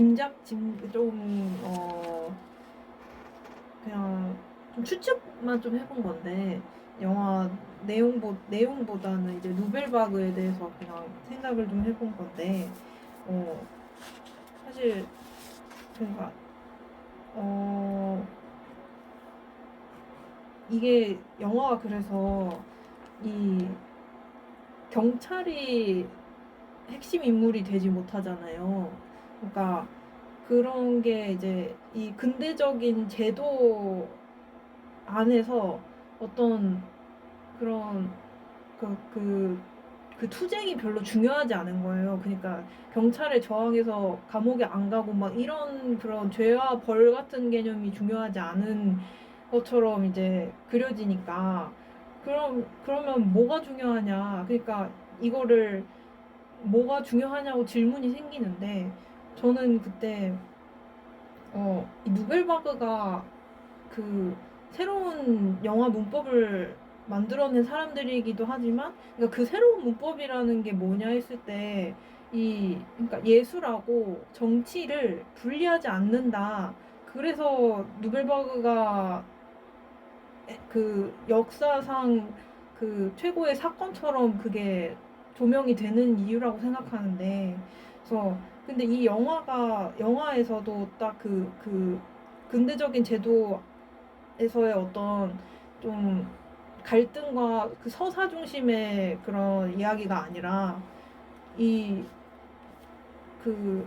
그냥 좀 추측만 좀 해본 건데 영화 내용보다는 이제 누벨바그에 대해서 그냥 생각을 좀 해본 건데 사실 그러니까 이게 영화가 그래서 이 경찰이 핵심 인물이 되지 못하잖아요. 그러니까 그런 게 이제 이 근대적인 제도 안에서 어떤 그런 그 투쟁이 별로 중요하지 않은 거예요. 그러니까 경찰에 저항해서 감옥에 안 가고 막 이런 그런 죄와 벌 같은 개념이 중요하지 않은 것처럼 이제 그려지니까 그러면 뭐가 중요하냐? 그러니까 이거를 뭐가 중요하냐고 질문이 생기는데 저는 그때 이 누벨바그가 그 새로운 영화 문법을 만들어낸 사람들이기도 하지만 그러니까 그 새로운 문법이라는 게 뭐냐 했을 때 그러니까 예술하고 정치를 분리하지 않는다. 그래서 누벨바그가 그 역사상 그 최고의 사건처럼 그게 조명이 되는 이유라고 생각하는데 그래서 근데 이 영화에서도 딱 그 근대적인 제도에서의 어떤 좀 갈등과 그 서사 중심의 그런 이야기가 아니라 이 그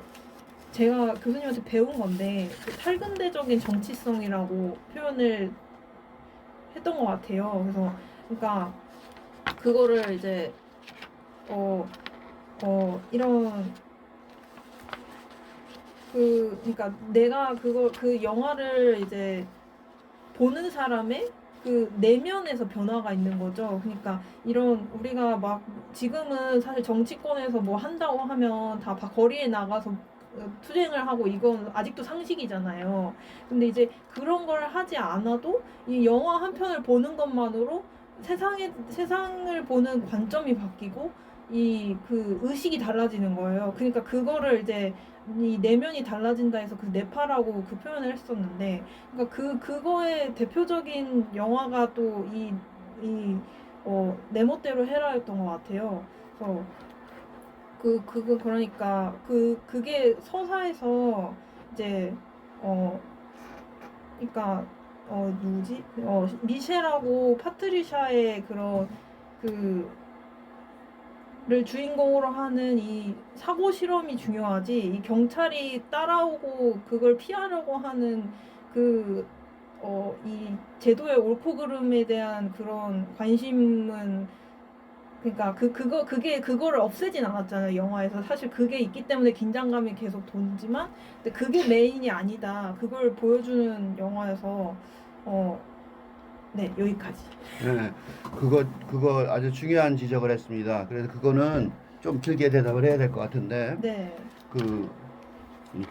제가 교수님한테 배운 건데 그 탈근대적인 정치성이라고 표현을 했던 것 같아요. 그래서 그러니까 그거를 이제 이런 그러니까 내가 그 영화를 이제 보는 사람의 그 내면에서 변화가 있는 거죠. 그러니까 이런 우리가 막 지금은 사실 정치권에서 뭐 한다고 하면 다 거리에 나가서 투쟁을 하고 이건 아직도 상식이잖아요. 근데 이제 그런 걸 하지 않아도 이 영화 한 편을 보는 것만으로 세상을 보는 관점이 바뀌고 그 의식이 달라지는 거예요. 그러니까 그거를 이제 이 내면이 달라진다 해서 그 뇌파라고 그 표현을 했었는데 그러니까 그거의 대표적인 영화가 또 내 멋대로 해라였던 것 같아요. 그래서 그러니까 그게 서사에서 이제 그러니까 누구지? 미셸하고 파트리샤의 그런 를 주인공으로 하는 이 사고 실험이 중요하지. 이 경찰이 따라오고 그걸 피하려고 하는 이 제도의 옳고 그름에 대한 그런 관심은 그러니까 그거를 없애진 않았잖아요, 영화에서. 사실 그게 있기 때문에 긴장감이 계속 돈지만 근데 그게 메인이 아니다. 그걸 보여주는 영화여서 네, 여기까지. 네, 그거 아주 중요한 지적을 했습니다. 그래서 그거는 좀 길게 대답을 해야 될 것 같은데 네. 그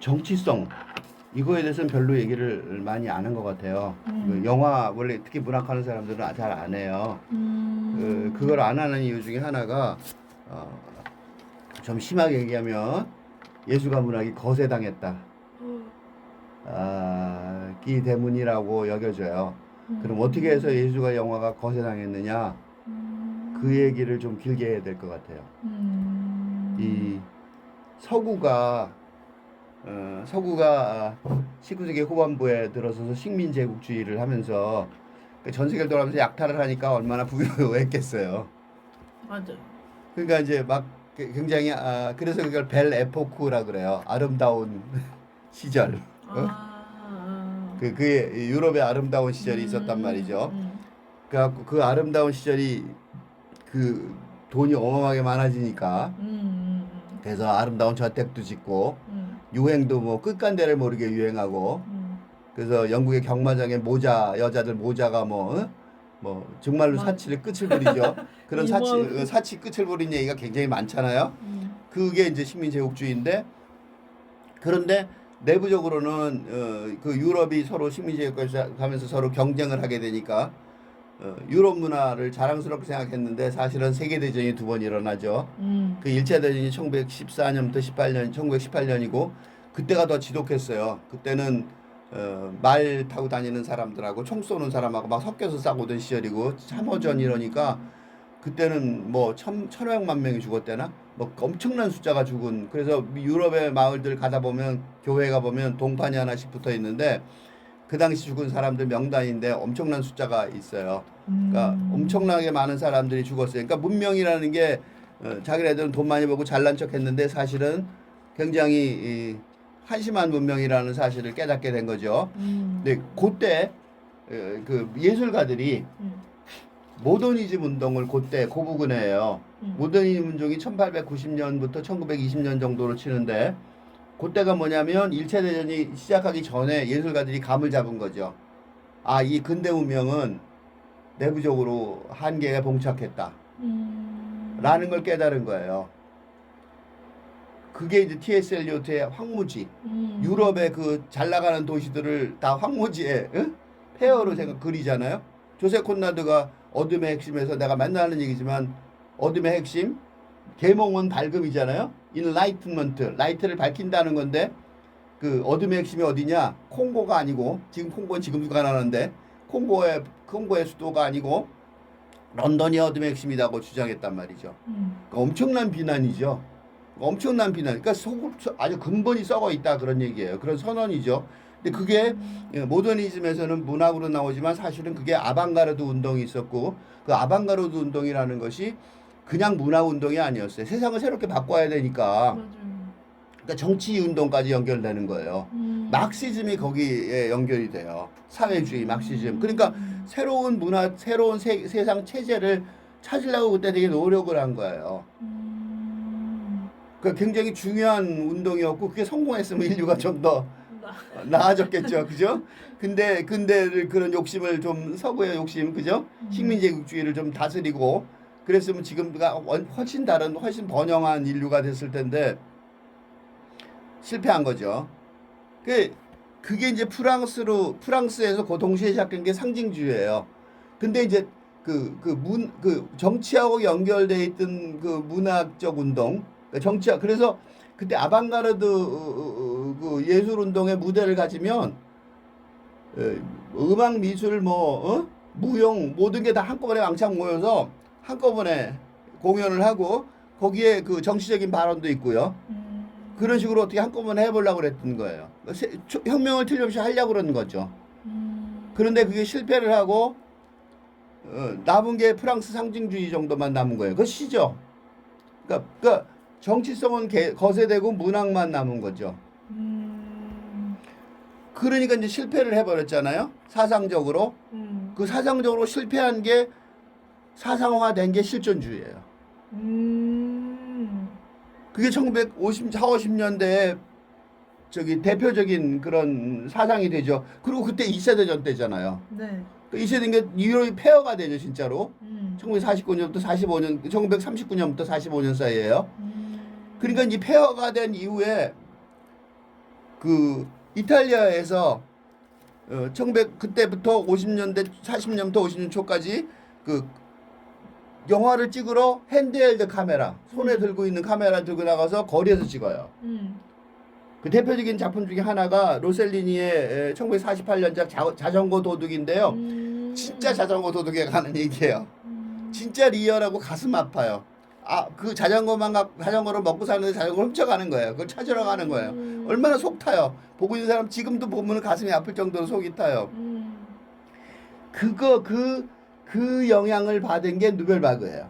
정치성 이거에 대해서는 별로 얘기를 많이 안 한 것 같아요. 그 영화 원래 특히 문학하는 사람들은 잘 안 해요. 그걸 안 하는 이유 중에 하나가 좀 심하게 얘기하면 예술가 문학이 거세당했다. 기 때문이라고 여겨져요. 그럼 어떻게 해서 예술가 영화가 거세당했느냐? 그 얘기를 좀 길게 해야 될 것 같아요. 이 서구가 19세기 후반부에 들어서서 식민제국주의를 하면서 전 세계를 돌아가면서 약탈을 하니까 얼마나 부유했겠어요. 맞아요. 그러니까 이제 막 굉장히 그래서 그걸 벨 에포크라 그래요. 아름다운 시절. 그 유럽의 아름다운 시절이 있었단 말이죠. 그래갖고 그 아름다운 시절이 그 돈이 어마어마하게 많아지니까 그래서 아름다운 저택도 짓고 유행도 뭐 끝간데를 모르게 유행하고 그래서 영국의 경마장에 여자들 모자가 뭐 정말로 사치를 끝을 부리죠. 그런 사치 끝을 부린 얘기가 굉장히 많잖아요. 그게 이제 식민제국주의인데 그런데 내부적으로는 그 유럽이 서로 식민지역까지 가면서 서로 경쟁을 하게 되니까 유럽 문화를 자랑스럽게 생각했는데 사실은 세계대전이 두 번 일어나죠. 그 1차 대전이 1914년부터 1918년이고 그때가 더 지독했어요. 그때는 말 타고 다니는 사람들하고 총 쏘는 사람하고 막 섞여서 싸우던 시절이고 참호전 이러니까 그때는 뭐 천오백만 명이 죽었대나 뭐 엄청난 숫자가 죽은 그래서 유럽의 마을들 가다 보면 교회 가 보면 동판이 하나씩 붙어 있는데 그 당시 죽은 사람들 명단인데 엄청난 숫자가 있어요. 그러니까 엄청나게 많은 사람들이 죽었어요. 그러니까 문명이라는 게 자기네들은 돈 많이 벌고 잘난 척했는데 사실은 굉장히 한심한 문명이라는 사실을 깨닫게 된 거죠. 근데 그때 그 예술가들이 모더니즘 운동을 그때 그 부근에요. 모더니즘 운동이 1890년부터 1920년 정도로 치는데 그때가 뭐냐면 1차 대전이 시작하기 전에 예술가들이 감을 잡은 거죠. 이 근대 문명은 내부적으로 한계에 봉착했다. 라는 걸 깨달은 거예요. 그게 이제 T.S. 엘리오트의 황무지. 유럽의 그 잘 나가는 도시들을 다 황무지의 폐허로 그리잖아요. 조세 콘라드가 어둠의 핵심에서 내가 맨날 하는 얘기지만 어둠의 핵심 계몽은 밝음이잖아요. 인라이트먼트 라이트를 밝힌다는 건데 그 어둠의 핵심이 어디냐? 콩고가 아니고 지금 콩고는 지금도 가난한데 콩고의 수도가 아니고 런던이 어둠의 핵심이라고 주장했단 말이죠. 그러니까 엄청난 비난이죠. 엄청난 비난. 그러니까 아주 근본이 썩어 있다 그런 얘기예요. 그런 선언이죠. 근데 그게 모더니즘에서는 문학으로 나오지만 사실은 그게 아방가르드 운동이 있었고 그 아방가르드 운동이라는 것이 그냥 문화 운동이 아니었어요. 세상을 새롭게 바꿔야 되니까. 맞아요. 그러니까 정치 운동까지 연결되는 거예요. 막시즘이 거기에 연결이 돼요. 사회주의, 막시즘. 그러니까 새로운 문화, 새로운 세상 체제를 찾으려고 그때 되게 노력을 한 거예요. 그러니까 굉장히 중요한 운동이었고 그게 성공했으면 인류가 좀 더 나아졌겠죠, 그죠? 근데 그런 욕심을 좀 서구의 욕심, 그죠? 식민제국주의를 좀 다스리고 그랬으면 지금가 훨씬 다른, 훨씬 번영한 인류가 됐을 텐데 실패한 거죠. 그게 이제 프랑스에서 그 동시에 시작된 게 상징주의예요. 근데 이제 그 정치하고 연결돼 있던 그 문학적 운동, 그래서 그때 아방가르드 그 예술 운동의 무대를 가지면 음악, 미술, 무용 모든 게 다 한꺼번에 왕창 모여서 한꺼번에 공연을 하고 거기에 그 정치적인 발언도 있고요. 그런 식으로 어떻게 한꺼번에 해보려고 그랬던 거예요. 혁명을 틀림없이 하려고 그러는 거죠. 그런데 그게 실패를 하고 남은 게 프랑스 상징주의 정도만 남은 거예요. 그거 시죠. 그러니까 정치성은 거세되고 문학만 남은 거죠. 그러니까 이제 실패를 해버렸잖아요. 사상적으로. 그 사상적으로 실패한 게 사상화된 게 실존주의예요. 그게 1950, 50년대에 저기 대표적인 그런 사상이 되죠. 그리고 그때 2차 대전 때잖아요. 네. 2차 대전 게 유럽이 폐허가 되죠, 진짜로. 1949년부터 45년, 1939년부터 45년 사이에요. 그러니까 이 폐허가 된 이후에 그 이탈리아에서 그때부터 50년대 40년부터 50년 초까지 그 영화를 찍으러 핸드헬드 카메라 손에 들고 있는 카메라 들고 나가서 거리에서 찍어요. 그 대표적인 작품 중에 하나가 로셀리니의 1948년작 자전거 도둑인데요. 진짜 자전거 도둑에 가는 얘기예요. 진짜 리얼하고 가슴 아파요. 그 자전거를 먹고 사는데 자전거를 훔쳐가는 거예요. 그걸 찾으러 가는 거예요. 얼마나 속 타요. 보고 있는 사람 지금도 보면 가슴이 아플 정도로 속이 타요. 그 영향을 받은 게 누벨바그예요.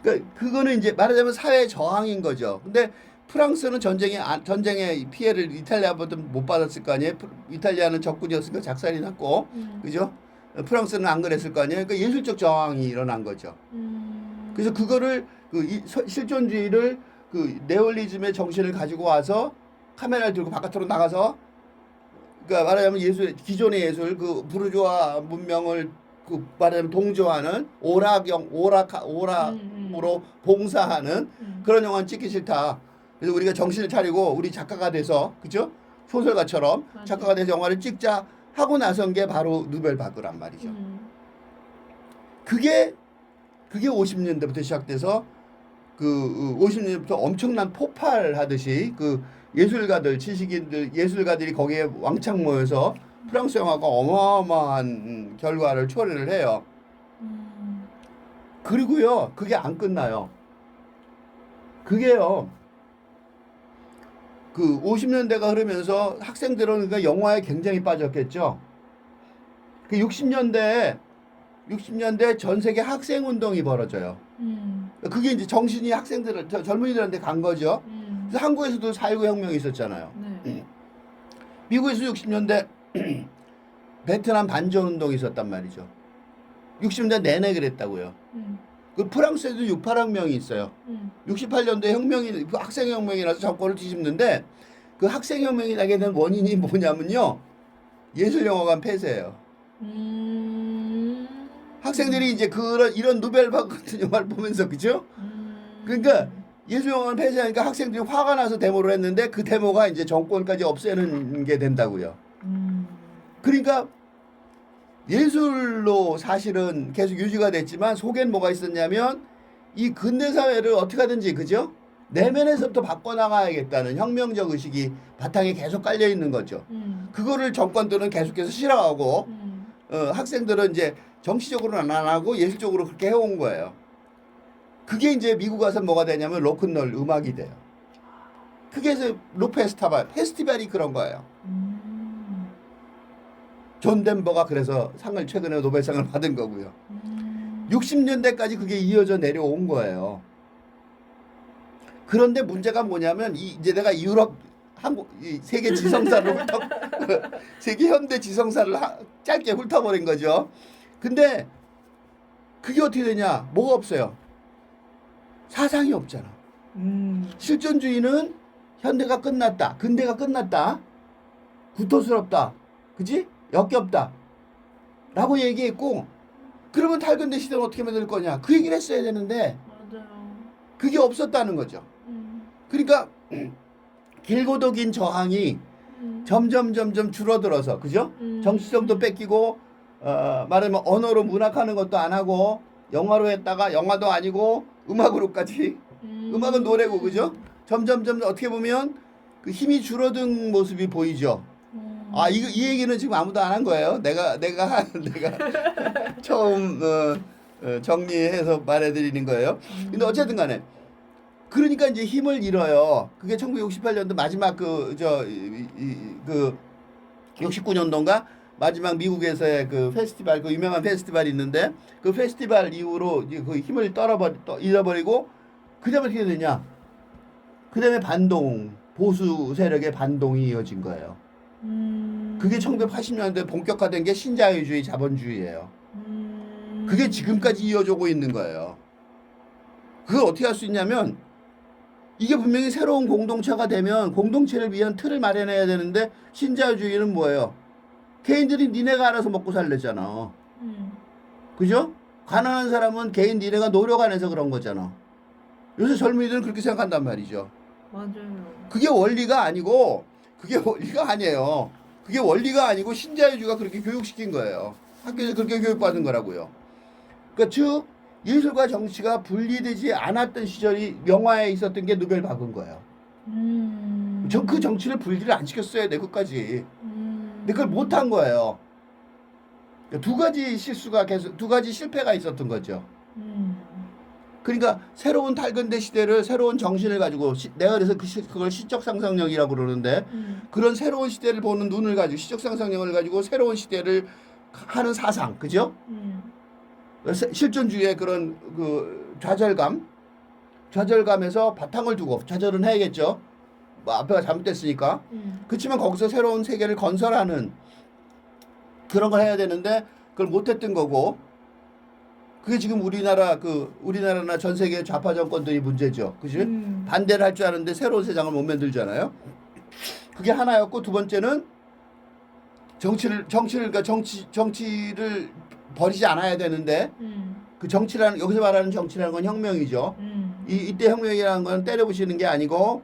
그러니까 그거는 이제 말하자면 사회 저항인 거죠. 근데 프랑스는 전쟁의 피해를 이탈리아보다 못 받았을 거 아니에요. 이탈리아는 적군이었으니까 작살이 났고, 그죠? 프랑스는 안 그랬을 거 아니에요. 그러니까 예술적 저항이 일어난 거죠. 그래서 그거를 실존주의를 그 네올리즘의 정신을 가지고 와서 카메라를 들고 바깥으로 나가서 그러니까 말하자면 기존의 예술 그 부르주아 문명을 그 말하자면 동조하는 오락으로 봉사하는 그런 영화는 찍기 싫다. 그래서 우리가 정신을 차리고 우리 작가가 돼서 그죠? 소설가처럼 작가가 돼서 영화를 찍자 하고 나선 게 바로 누벨바그란 말이죠. 그게 50년대부터 시작돼서 그 50년대부터 엄청난 폭발하듯이 그 예술가들이 거기에 왕창 모여서 프랑스 영화가 어마어마한 결과를 초래를 해요. 그리고요, 그게 안 끝나요. 그게요, 그 50년대가 흐르면서 학생들은 그러니까 영화에 굉장히 빠졌겠죠. 그 60년대 전 세계 학생 운동이 벌어져요. 그게 이제 정신이 젊은이들한테 간 거죠. 그래서 한국에서도 4.19 혁명이 있었잖아요. 네. 미국에서 60년대 베트남 반전 운동이 있었단 말이죠. 60년대 내내 그랬다고요. 그 프랑스에도 68혁명이 있어요. 68년도에 그 학생혁명이 나서 정권을 뒤집는데 그 학생혁명이 나게 된 원인이 뭐냐면요. 예술영화관 폐쇄예요. 학생들이 이제 이런 누벨바그 같은 영화를 보면서 그죠? 그러니까 예술영화관 폐쇄하니까 학생들이 화가 나서 데모를 했는데 그 데모가 이제 정권까지 없애는 게 된다고요. 그러니까 예술로 사실은 계속 유지가 됐지만 속엔 뭐가 있었냐면 이 근대 사회를 어떻게 하든지 그죠? 내면에서부터 바꿔나가야겠다는 혁명적 의식이 바탕에 계속 깔려 있는 거죠. 그거를 정권들은 계속해서 싫어하고 학생들은 이제 정치적으로는 안 하고 예술적으로 그렇게 해온 거예요. 그게 이제 미국 와서 뭐가 되냐면 로큰롤 음악이 돼요. 그게 페스티벌이 그런 거예요. 존 덴버가 그래서 최근에 노벨상을 받은 거고요. 60년대까지 그게 이어져 내려온 거예요. 그런데 문제가 뭐냐면 이제 내가 세계 지성사를 세계 현대 지성사를 짧게 훑어버린 거죠. 근데 그게 어떻게 되냐? 뭐가 없어요. 사상이 없잖아. 실존주의는 현대가 끝났다. 근대가 끝났다. 구토스럽다. 그지? 역겹다. 라고 얘기했고 그러면 탈근대 시대는 어떻게 만들 거냐? 그 얘기를 했어야 되는데 맞아요. 그게 없었다는 거죠. 그러니까 길고도 긴 저항이 점점 줄어들어서 그죠? 정치성도 뺏기고 말하면 언어로 문학하는 것도 안 하고 영화로 했다가 영화도 아니고 음악으로까지 음악은 노래고 그죠? 점점 어떻게 보면 그 힘이 줄어든 모습이 보이죠. 이 얘기는 지금 아무도 안 한 거예요. 내가 처음 정리해서 말해드리는 거예요. 근데 어쨌든 간에 그러니까 이제 힘을 잃어요. 그게 1968년도 마지막 그 69년도인가 마지막 미국에서의 그 페스티벌, 그 유명한 페스티벌이 있는데 그 페스티벌 이후로 이제 그 힘을 잃어버리고 그다음에 어떻게 되냐? 그다음에 반동, 보수 세력의 반동이 이어진 거예요. 그게 1980년대 본격화된 게 신자유주의, 자본주의예요. 그게 지금까지 이어지고 있는 거예요. 그걸 어떻게 할 수 있냐면 이게 분명히 새로운 공동체가 되면 공동체를 위한 틀을 마련해야 되는데 신자유주의는 뭐예요? 개인들이 니네가 알아서 먹고 살래잖아. 그죠? 가난한 사람은 개인 니네가 노력 안 해서 그런 거잖아. 요새 젊은이들은 그렇게 생각한단 말이죠. 맞아요. 그게 원리가 아니고 그게 원리가 아니에요. 그게 원리가 아니고 신자유주의가 그렇게 교육시킨 거예요. 학교에서 그렇게 교육받은 거라고요. 그러니까 즉 예술과 정치가 분리되지 않았던 시절이 영화에 있었던 게 누벨 박은 거예요. 그 정치를 분리를 안 시켰어야 돼 끝까지. 근데 그걸 못한 거예요. 두 가지 실수가 계속 두 가지 실패가 있었던 거죠. 그러니까 새로운 탈근대 시대를 새로운 정신을 가지고 내가 그래서 그걸 시적 상상력이라고 그러는데 그런 새로운 시대를 보는 눈을 가지고 시적 상상력을 가지고 새로운 시대를 하는 사상, 그죠? 실존주의의 그런 그 좌절감에서 바탕을 두고 좌절은 해야겠죠. 뭐 앞에가 잘못됐으니까. 그렇지만 거기서 새로운 세계를 건설하는 그런 걸 해야 되는데 그걸 못했던 거고. 그게 지금 우리나라나 전 세계 좌파 정권들이 문제죠. 그지? 반대를 할 줄 아는데 새로운 세상을 못 만들잖아요. 그게 하나였고 두 번째는 그러니까 정치를 버리지 않아야 되는데 그 정치라는 여기서 말하는 정치라는 건 혁명이죠. 이때 혁명이라는 건 때려부시는 게 아니고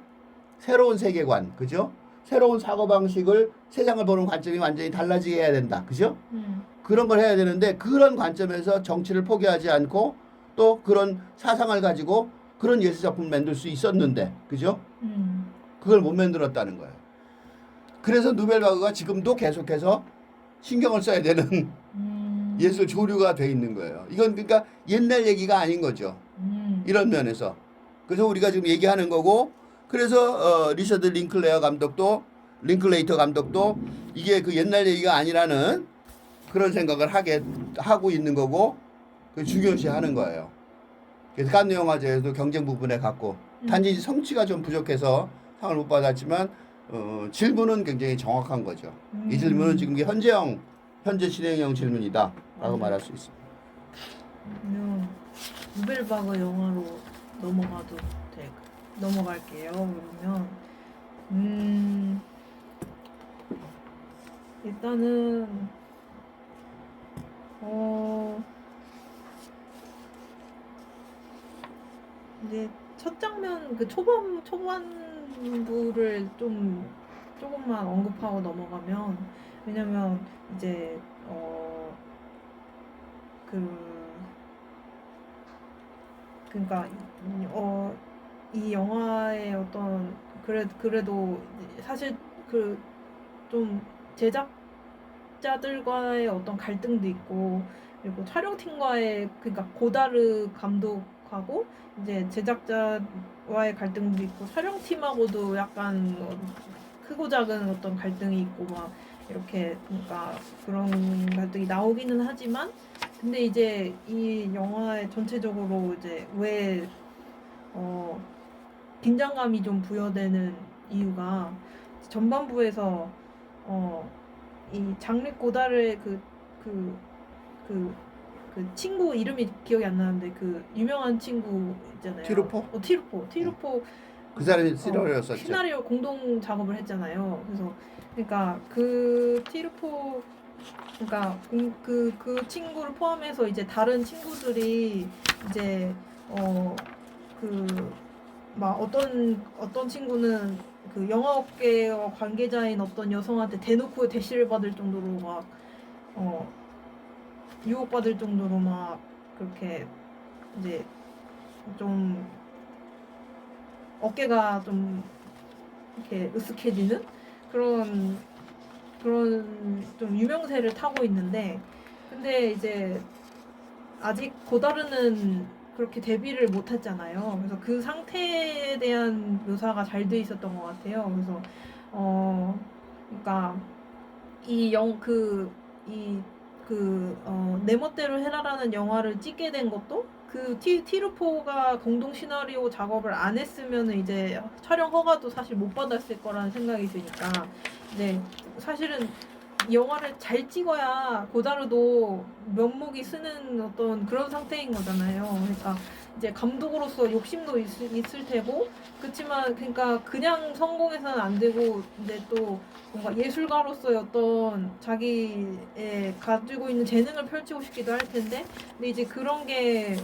새로운 세계관, 그죠? 새로운 사고 방식을 세상을 보는 관점이 완전히 달라지게 해야 된다, 그죠? 그런 걸 해야 되는데 그런 관점에서 정치를 포기하지 않고 또 그런 사상을 가지고 그런 예술 작품을 만들 수 있었는데, 그죠? 그걸 못 만들었다는 거예요. 그래서 누벨바그가 지금도 계속해서 신경을 써야 되는 예술 조류가 돼 있는 거예요. 이건 그러니까 옛날 얘기가 아닌 거죠. 이런 면에서. 그래서 우리가 지금 얘기하는 거고, 그래서 리처드 링클레이터 감독도 이게 그 옛날 얘기가 아니라는 그런 생각을 하고 있는 거고, 그 중요시하는 거예요. 그래서 칸느 영화제에도 경쟁 부분에 갔고, 단지 성취가 좀 부족해서 상을 못 받았지만 질문은 굉장히 정확한 거죠. 이 질문은 지금 이게 현재 진행형 질문이다라고 말할 수 있습니다. 그러면 누벨바그 영화로 넘어갈게요. 그러면 일단은 이제 첫 장면 그 초반부를 조금만 언급하고 넘어가면, 왜냐면 이제 그러니까 이 영화의 어떤 그래도 사실 그 좀 제작자들과의 어떤 갈등도 있고, 그리고 촬영팀과의, 그러니까 고다르 감독하고 이제 제작자와의 갈등도 있고 촬영팀하고도 약간 크고 작은 어떤 갈등이 있고 막 이렇게, 그러니까 그런 갈등이 나오기는 하지만, 근데 이제 이 영화의 전체적으로 이제 왜 긴장감이 좀 부여되는 이유가 전반부에서 이 장르 고다르의 그 친구 이름이 기억이 안 나는데 그 유명한 친구 있잖아요. 티루포. 그 사람이 시나리오였었죠. 시나리오 공동 작업을 했잖아요. 그래서 그러니까 그 티루포, 그러니까 그 친구를 포함해서 이제 다른 친구들이 이제 막 어떤 친구는 그 영화업계 관계자인 어떤 여성한테 대놓고 대시를 받을 정도로 막 유혹받을 정도로 막 그렇게 이제 좀 어깨가 좀 이렇게 으쓱해지는 그런 좀 유명세를 타고 있는데, 근데 이제 아직 고다르는 그렇게 데뷔를 못했잖아요. 그래서 그 상태에 대한 묘사가 잘 돼 있었던 것 같아요. 그래서 그러니까 내 멋대로 해라라는 영화를 찍게 된 것도 그 티루포가 공동 시나리오 작업을 안 했으면 이제 촬영 허가도 사실 못 받았을 거라는 생각이 드니까 이제 사실은 이 영화를 잘 찍어야 고다르도 면목이 쓰는 어떤 그런 상태인 거잖아요. 그러니까 이제 감독으로서 욕심도 있을 테고 그렇지만 그러니까 그냥 성공해서는 안 되고 이제 또 뭔가 예술가로서의 어떤 자기의 가지고 있는 재능을 펼치고 싶기도 할 텐데 근데 이제 그런 게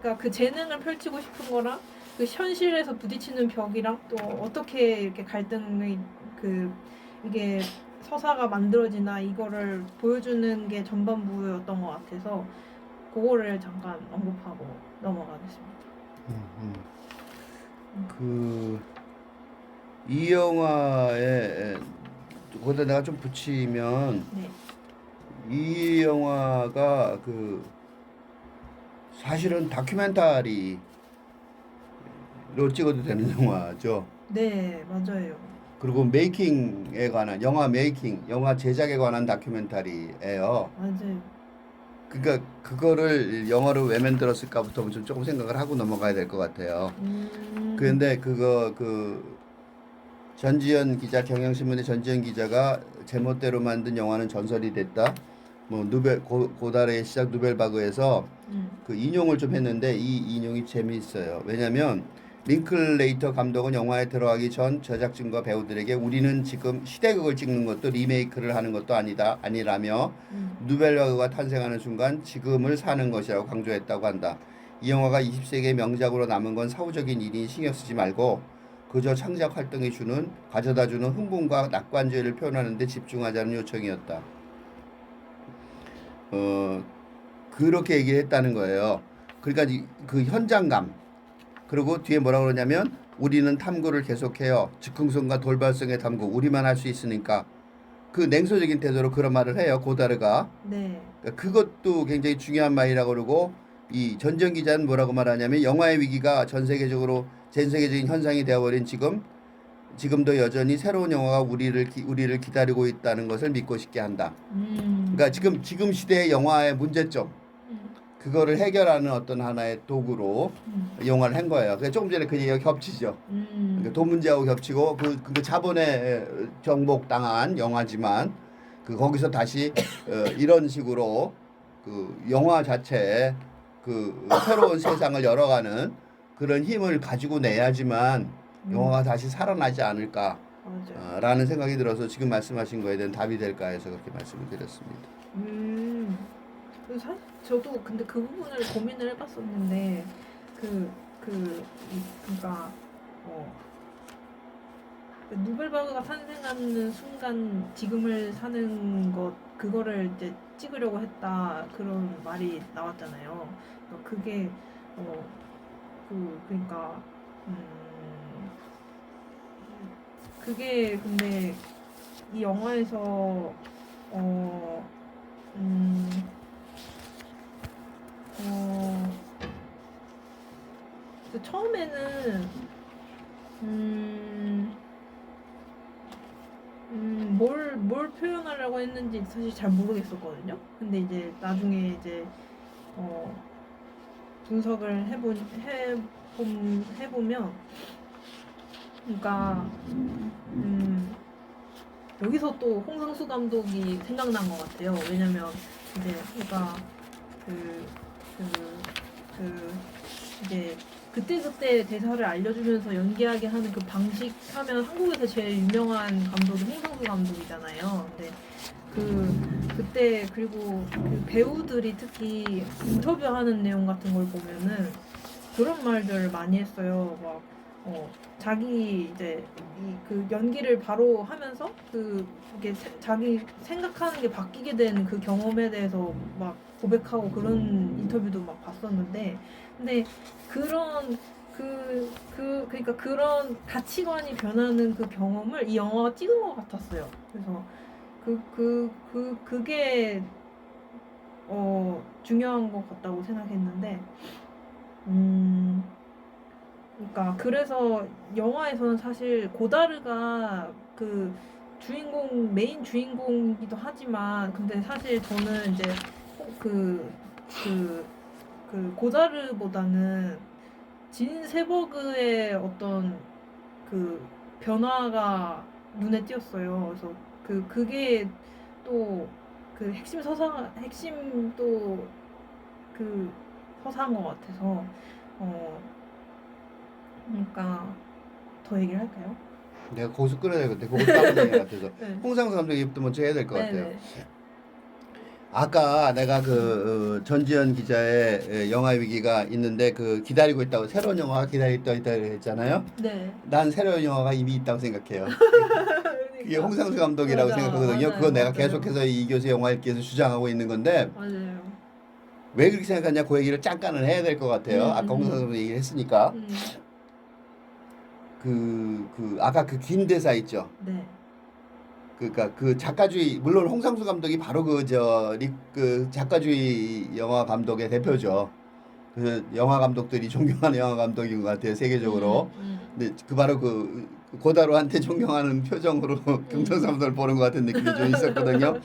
그러니까 그 재능을 펼치고 싶은 거랑 그 현실에서 부딪히는 벽이랑 또 어떻게 이렇게 갈등이 이게 서사가 만들어지나 이거를 보여주는 게 전반부였던 것 같아서 그거를 잠깐 언급하고 넘어가겠습니다. 이 영화에 거기다 내가 좀 붙이면 네. 이 영화가 사실은 다큐멘터리로 찍어도 되는 영화죠. 네, 맞아요. 그리고 메이킹에 관한 영화 메이킹, 영화 제작에 관한 다큐멘터리예요. 맞아요. 그러니까 그거를 영화로 왜 만들었을까부터 좀 조금 생각을 하고 넘어가야 될 것 같아요. 그런데 전지현 기자, 경향신문의 전지현 기자가 제멋대로 만든 영화는 전설이 됐다. 뭐 고달의 시작 누벨바그에서 그 인용을 좀 했는데 이 인용이 재미있어요. 왜냐하면 링클레이터 감독은 영화에 들어가기 전 제작진과 배우들에게 우리는 지금 시대극을 찍는 것도 리메이크를 하는 것도 아니라며 누벨바그가 탄생하는 순간 지금을 사는 것이라고 강조했다고 한다. 이 영화가 20세기의 명작으로 남은 건 사후적인 일이 신경 쓰지 말고 그저 창작 활동이 가져다주는 흥분과 낙관주의를 표현하는 데 집중하자는 요청이었다. 그렇게 얘기를 했다는 거예요. 그러니까 그 현장감 그리고 뒤에 뭐라고 그러냐면 우리는 탐구를 계속해요. 즉흥성과 돌발성의 탐구 우리만 할 수 있으니까 그 냉소적인 태도로 그런 말을 해요. 고다르가. 네. 그러니까 그것도 굉장히 중요한 말이라고 그러고 이 전정 기자는 뭐라고 말하냐면 영화의 위기가 전 세계적인 현상이 되어버린 지금도 여전히 새로운 영화가 우리를 기다리고 있다는 것을 믿고 싶게 한다. 그러니까 지금 시대의 영화의 문제점 그거를 해결하는 어떤 하나의 도구로 영화를 한 거예요. 그러니까 조금 전에 그 얘기가 겹치죠. 그러니까 돈 문제하고 겹치고 그 자본에 정복당한 영화지만 거기서 다시 이런 식으로 그 영화 자체에 새로운 세상을 열어가는 그런 힘을 가지고 내야지만 영화가 다시 살아나지 않을까. 맞아요. 라는 생각이 들어서 지금 말씀하신 거에 대한 답이 될까 해서 그렇게 말씀을 드렸습니다. 사실 저도 근데 그 부분을 고민을 해봤었는데 그러니까 누벨바그가 탄생하는 순간 지금을 사는 것 그거를 이제 찍으려고 했다 그런 말이 나왔잖아요. 그러니까 그게 그러니까 그게 근데 이 영화에서 처음에는 뭘 표현하려고 했는지 사실 잘 모르겠었거든요. 근데 이제 나중에 이제 분석을 해보면 그러니까 여기서 또 홍상수 감독이 생각난 것 같아요. 왜냐면 이제 그러니까 이제 그때 대사를 알려주면서 연기하게 하는 그 방식 하면 한국에서 제일 유명한 감독이 홍상수 감독이잖아요. 근데 그때 그리고 그 배우들이 특히 인터뷰하는 내용 같은 걸 보면은 그런 말들을 많이 했어요. 막 자기 이제 그 연기를 바로 하면서 이게 자기 생각하는 게 바뀌게 된 그 경험에 대해서 막 고백하고 그런 인터뷰도 막 봤었는데 근데 그러니까 그런 가치관이 변하는 그 경험을 이 영화가 찍은 것 같았어요. 그래서 그게 중요한 것 같다고 생각했는데 그러니까 그래서 영화에서는 사실 고다르가 그 메인 주인공이기도 하지만 근데 사실 저는 이제 그, 그, 그 고다르보다는 진 세버그의 어떤 그 변화가 눈에 띄었어요. 그래서 그게 또 그 핵심 또 그 서사인 것 같아서 어 그러니까 더 얘기를 할까요? 내가 거기서 끊어야 되겠대. 그거 다른 얘기 같아서. 네. 홍상수 감독 얘기부터 먼저 해야 될 것 같아요. 네네. 아까 내가 전지현 기자의 영화 위기가 있는데 그 기다리고 있다고 새로운 영화가 기다리고 있다고 했잖아요. 네. 난 새로운 영화가 이미 있다고 생각해요. 그게 그러니까. 홍상수 감독이라고 맞아, 생각하거든요. 맞아요, 그거 내가 맞아요. 계속해서 이 교수 영화 읽기에서 주장하고 있는 건데 맞아요. 왜 그렇게 생각하냐 그 얘기를 잠깐은 해야 될 것 같아요. 아까 홍상수 감독 얘기를 했으니까 음. 아까 그 긴 대사 있죠. 네. 그러니까 그 작가주의 물론 홍상수 감독이 바로 그 작가주의 영화 감독의 대표죠. 그 영화 감독들이 존경하는 영화 감독인 것 같아요 세계적으로. 근데 그 바로 그 고다로한테 존경하는 표정으로 경청사람들 보는 것 같은 느낌이 좀 있었거든요.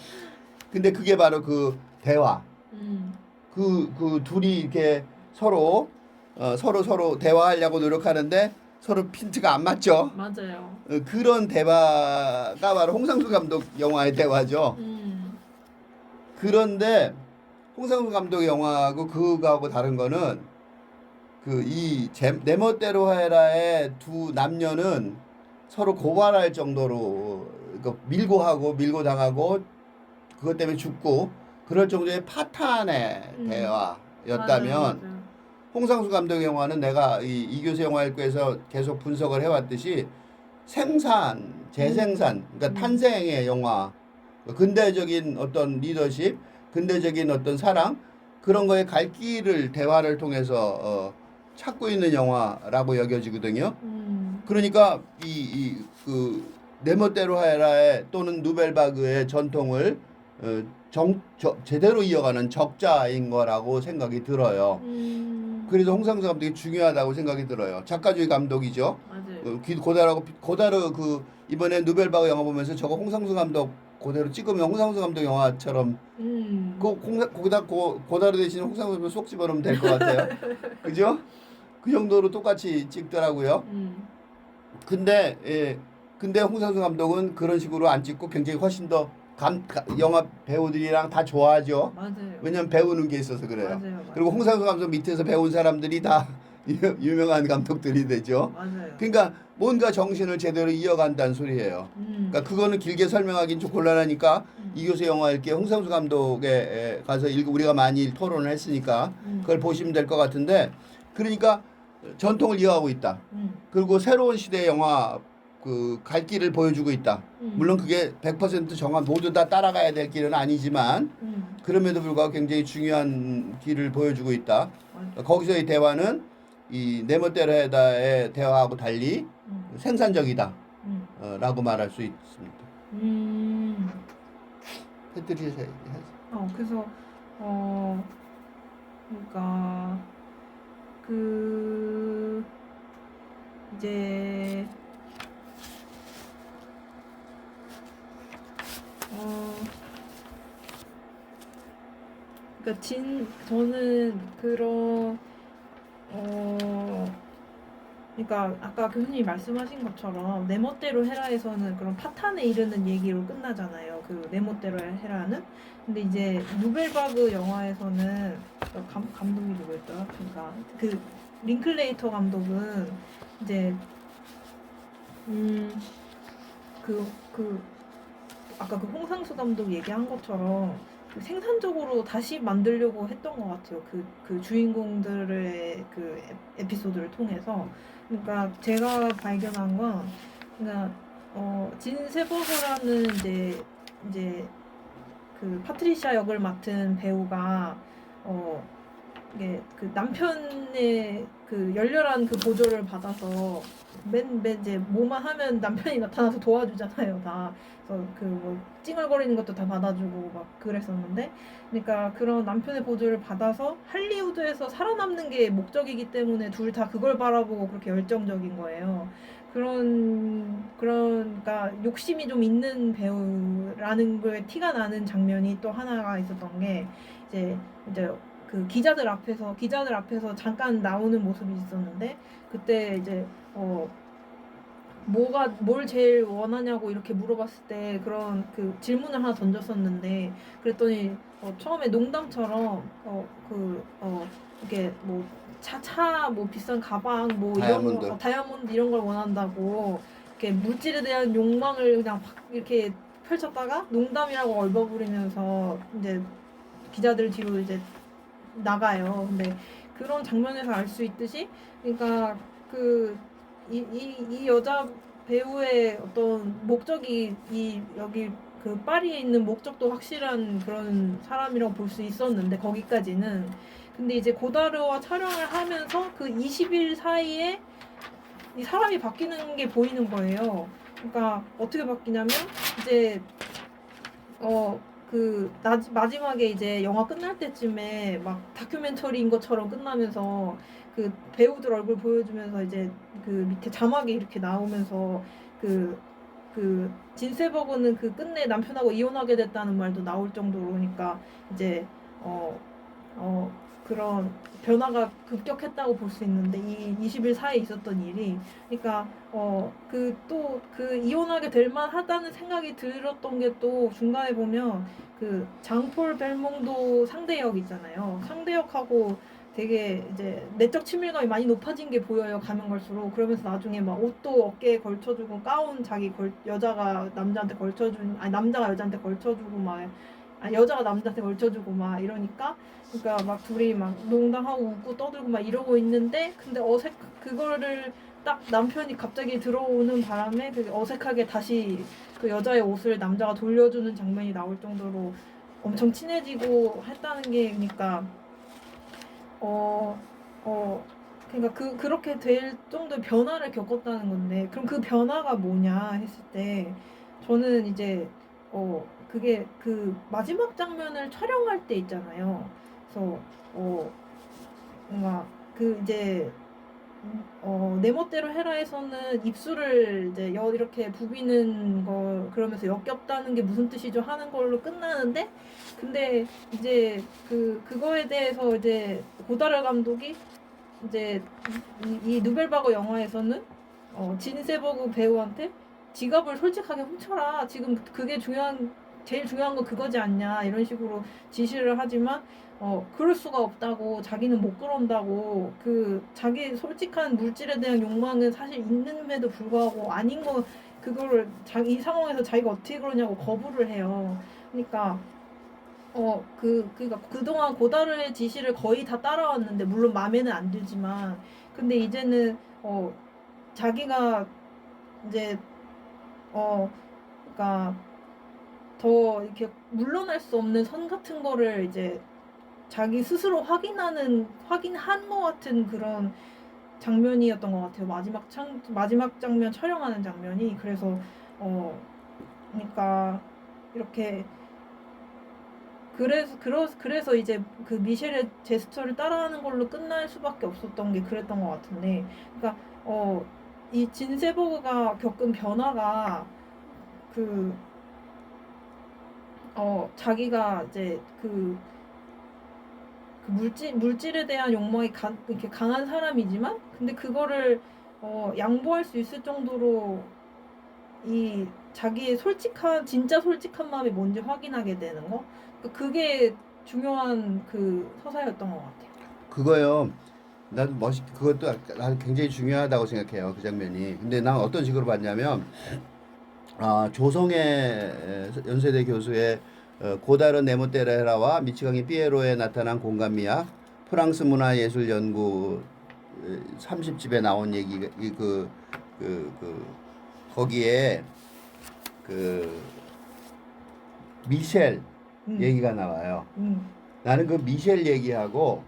근데 그게 바로 그 대화. 그 둘이 이렇게 서로 대화하려고 노력하는데 서로 핀트가 안 맞죠. 맞아요. 그런 대화가 바로 홍상수 감독 영화의 대화죠. 그런데 홍상수 감독 영화하고 그거하고 다른 거는 내 멋대로 해라의 두 남녀는 서로 고발할 정도로 밀고 하고 밀고 당하고 그것 때문에 죽고 그럴 정도의 파탄의 대화였다면 맞아요. 홍상수 감독 영화는 내가 이 교수 영화 읽고에서 계속 분석을 해왔듯이 재생산, 그러니까 탄생의 영화, 근대적인 어떤 리더십, 근대적인 어떤 사랑 그런 거에 갈 길을 대화를 통해서 찾고 있는 영화라고 여겨지거든요. 그러니까 내 멋대로 해라의 또는 누벨바그의 전통을 제대로 이어가는 적자인 거라고 생각이 들어요. 그래서 홍상수 감독이 중요하다고 생각이 들어요. 작가주의 감독이죠. 맞아요. 고다르 이번에 누벨바그 영화 보면서 저거 홍상수 감독 그대로 찍으면 홍상수 감독 영화처럼 거기다 고다르 대신 홍상수 감독 쏙 집어넣으면 될 것 같아요. 그죠? 그 정도로 똑같이 찍더라고요. 근데 홍상수 감독은 그런 식으로 안 찍고 굉장히 훨씬 더 영화 배우들이랑 다 좋아하죠. 맞아요. 왜냐면 배우는 게 있어서 그래요. 맞아요. 그리고 홍상수 감독 밑에서 배운 사람들이 다 유명한 감독들이 되죠. 맞아요. 그러니까 뭔가 정신을 제대로 이어간다는 소리예요. 그러니까 그거는 길게 설명하기는 좀 곤란하니까 이 교수 영화 읽기 홍상수 감독에 가서 우리가 많이 토론을 했으니까 그걸 보시면 될 것 같은데 그러니까 전통을 이어가고 있다. 그리고 새로운 시대의 영화 갈 길을 보여주고 있다. 물론 그게 100% 모두 다 따라가야 될 길은 아니지만 그럼에도 불구하고 굉장히 중요한 길을 보여주고 있다. 거기서의 대화는 이 내 멋대로 해다의 대화하고 달리 생산적이다. 라고 말할 수 있습니다. 패트리샤 얘기하세요. 그래서 그러니까 이제 그러니까 저는 그런 그러니까 아까 교수님이 말씀하신 것처럼 내 멋대로 해라에서는 그런 파탄에 이르는 얘기로 끝나잖아요. 그 내 멋대로 해라는. 근데 이제 누벨바그 영화에서는 감독이 누구였더라? 그러니까 그 링클레이터 감독은 이제 아까 그 홍상수 감독 얘기한 것처럼 생산적으로 다시 만들려고 했던 것 같아요. 그 주인공들의 그 에피소드를 통해서. 그러니까 제가 발견한 건, 그러니까 진 세버그라는 이제 그 파트리샤 역을 맡은 배우가 이게 그 남편의 그 열렬한 그 보조를 받아서 맨 이제 뭐만 하면 남편이 나타나서 도와주잖아요, 다. 그래서 그 뭐 찡얼거리는 것도 다 받아주고 막 그랬었는데, 그러니까 그런 남편의 보조를 받아서 할리우드에서 살아남는 게 목적이기 때문에 둘 다 그걸 바라보고 그렇게 열정적인 거예요. 그러니까 욕심이 좀 있는 배우라는 걸 티가 나는 장면이 또 하나가 있었던 게 이제 그 기자들 앞에서 잠깐 나오는 모습이 있었는데, 그때 이제 뭘 제일 원하냐고 이렇게 물어봤을 때 그런 그 질문을 하나 던졌었는데, 그랬더니 처음에 농담처럼 이게 뭐 뭐 비싼 가방 뭐 이런 거, 다이아몬드 이런 걸 원한다고 이렇게 물질에 대한 욕망을 그냥 막 이렇게 펼쳤다가 농담이라고 얼버무리면서 이제 기자들 뒤로 이제 나가요. 근데 그런 장면에서 알 수 있듯이, 그러니까 그 이 여자 배우의 어떤 목적이 여기 그 파리에 있는 목적도 확실한 그런 사람이라고 볼 수 있었는데, 거기까지는. 근데 이제 고다르와 촬영을 하면서 그 20일 사이에 이 사람이 바뀌는 게 보이는 거예요. 그러니까 어떻게 바뀌냐면, 이제 마지막에 이제 영화 끝날 때쯤에 막 다큐멘터리인 것처럼 끝나면서 그 배우들 얼굴 보여주면서 이제 그 밑에 자막이 이렇게 나오면서 진세버그는 그 끝내 남편하고 이혼하게 됐다는 말도 나올 정도로, 그러니까 이제 그런 변화가 급격했다고 볼 수 있는데, 이 20일 사이에 있었던 일이. 그러니까 이혼하게 될 만하다는 생각이 들었던 게, 또 중간에 보면 그 장폴 벨몽도 상대역 있잖아요. 상대역하고 되게 이제 내적 친밀감이 많이 높아진 게 보여요, 가면 갈수록. 그러면서 나중에 막 옷도 어깨에 걸쳐주고, 가운 여자가 남자한테 걸쳐준, 아니 남자가 여자한테 걸쳐주고 막, 여자가 남자한테 걸쳐주고 막 이러니까, 그러니까 막 둘이 막 농담하고 웃고 떠들고 막 이러고 있는데, 근데 그거를 딱 남편이 갑자기 들어오는 바람에 그 어색하게 다시 그 여자의 옷을 남자가 돌려주는 장면이 나올 정도로 엄청 친해지고 했다는 게, 그러니까 그러니까 그렇게 될 정도의 변화를 겪었다는 건데, 그럼 그 변화가 뭐냐 했을 때, 저는 이제 그게 그 마지막 장면을 촬영할 때 있잖아요. 그래서 뭔가 그 이제 내 멋대로 해라에서는 입술을 이제 이렇게 부비는 거, 그러면서 역겹다는 게 무슨 뜻이죠 하는 걸로 끝나는데, 근데 이제 그거에 대해서 이제 고다르 감독이 이제 이 누벨바그 영화에서는 진세버그 배우한테 지갑을 솔직하게 훔쳐라, 지금 그게 제일 중요한 건 그거지 않냐, 이런 식으로 지시를 하지만 그럴 수가 없다고, 자기는 못 그런다고, 자기 솔직한 물질에 대한 욕망은 사실 있는데도 불구하고 아닌 거, 그거를 이 상황에서 자기가 어떻게 그러냐고 거부를 해요. 그러니까 그러니까 그동안 고다르의 지시를 거의 다 따라왔는데, 물론 마음에는 안 들지만, 근데 이제는 자기가 이제 그러니까 더 이렇게 물러날 수 없는 선 같은 거를 이제 자기 스스로 확인한 것 같은 그런 장면이었던 것 같아요. 마지막 장면 촬영하는 장면이. 그래서 그러니까 이렇게 그래서 이제 그 미셸의 제스처를 따라하는 걸로 끝날 수밖에 없었던 게 그랬던 것 같은데, 그러니까 이 진세버그가 겪은 변화가 자기가 이제 물질에 대한 욕망이 이렇게 강한 사람이지만, 근데 그거를 양보할 수 있을 정도로 이 자기의 진짜 솔직한 마음이 뭔지 확인하게 되는 거, 그게 중요한 그 서사였던 것 같아요. 그거요. 난 그것도 나는 굉장히 중요하다고 생각해요. 그 장면이. 근데 난 어떤 식으로 봤냐면, 조성의 연세대 교수의 고다른 네모테레라와 미치광이 피에로에 나타난 공감미학, 프랑스 문화예술연구 30집에 나온 얘기, 거기에 미셸 얘기가 나와요. 나는 그 미셸 얘기하고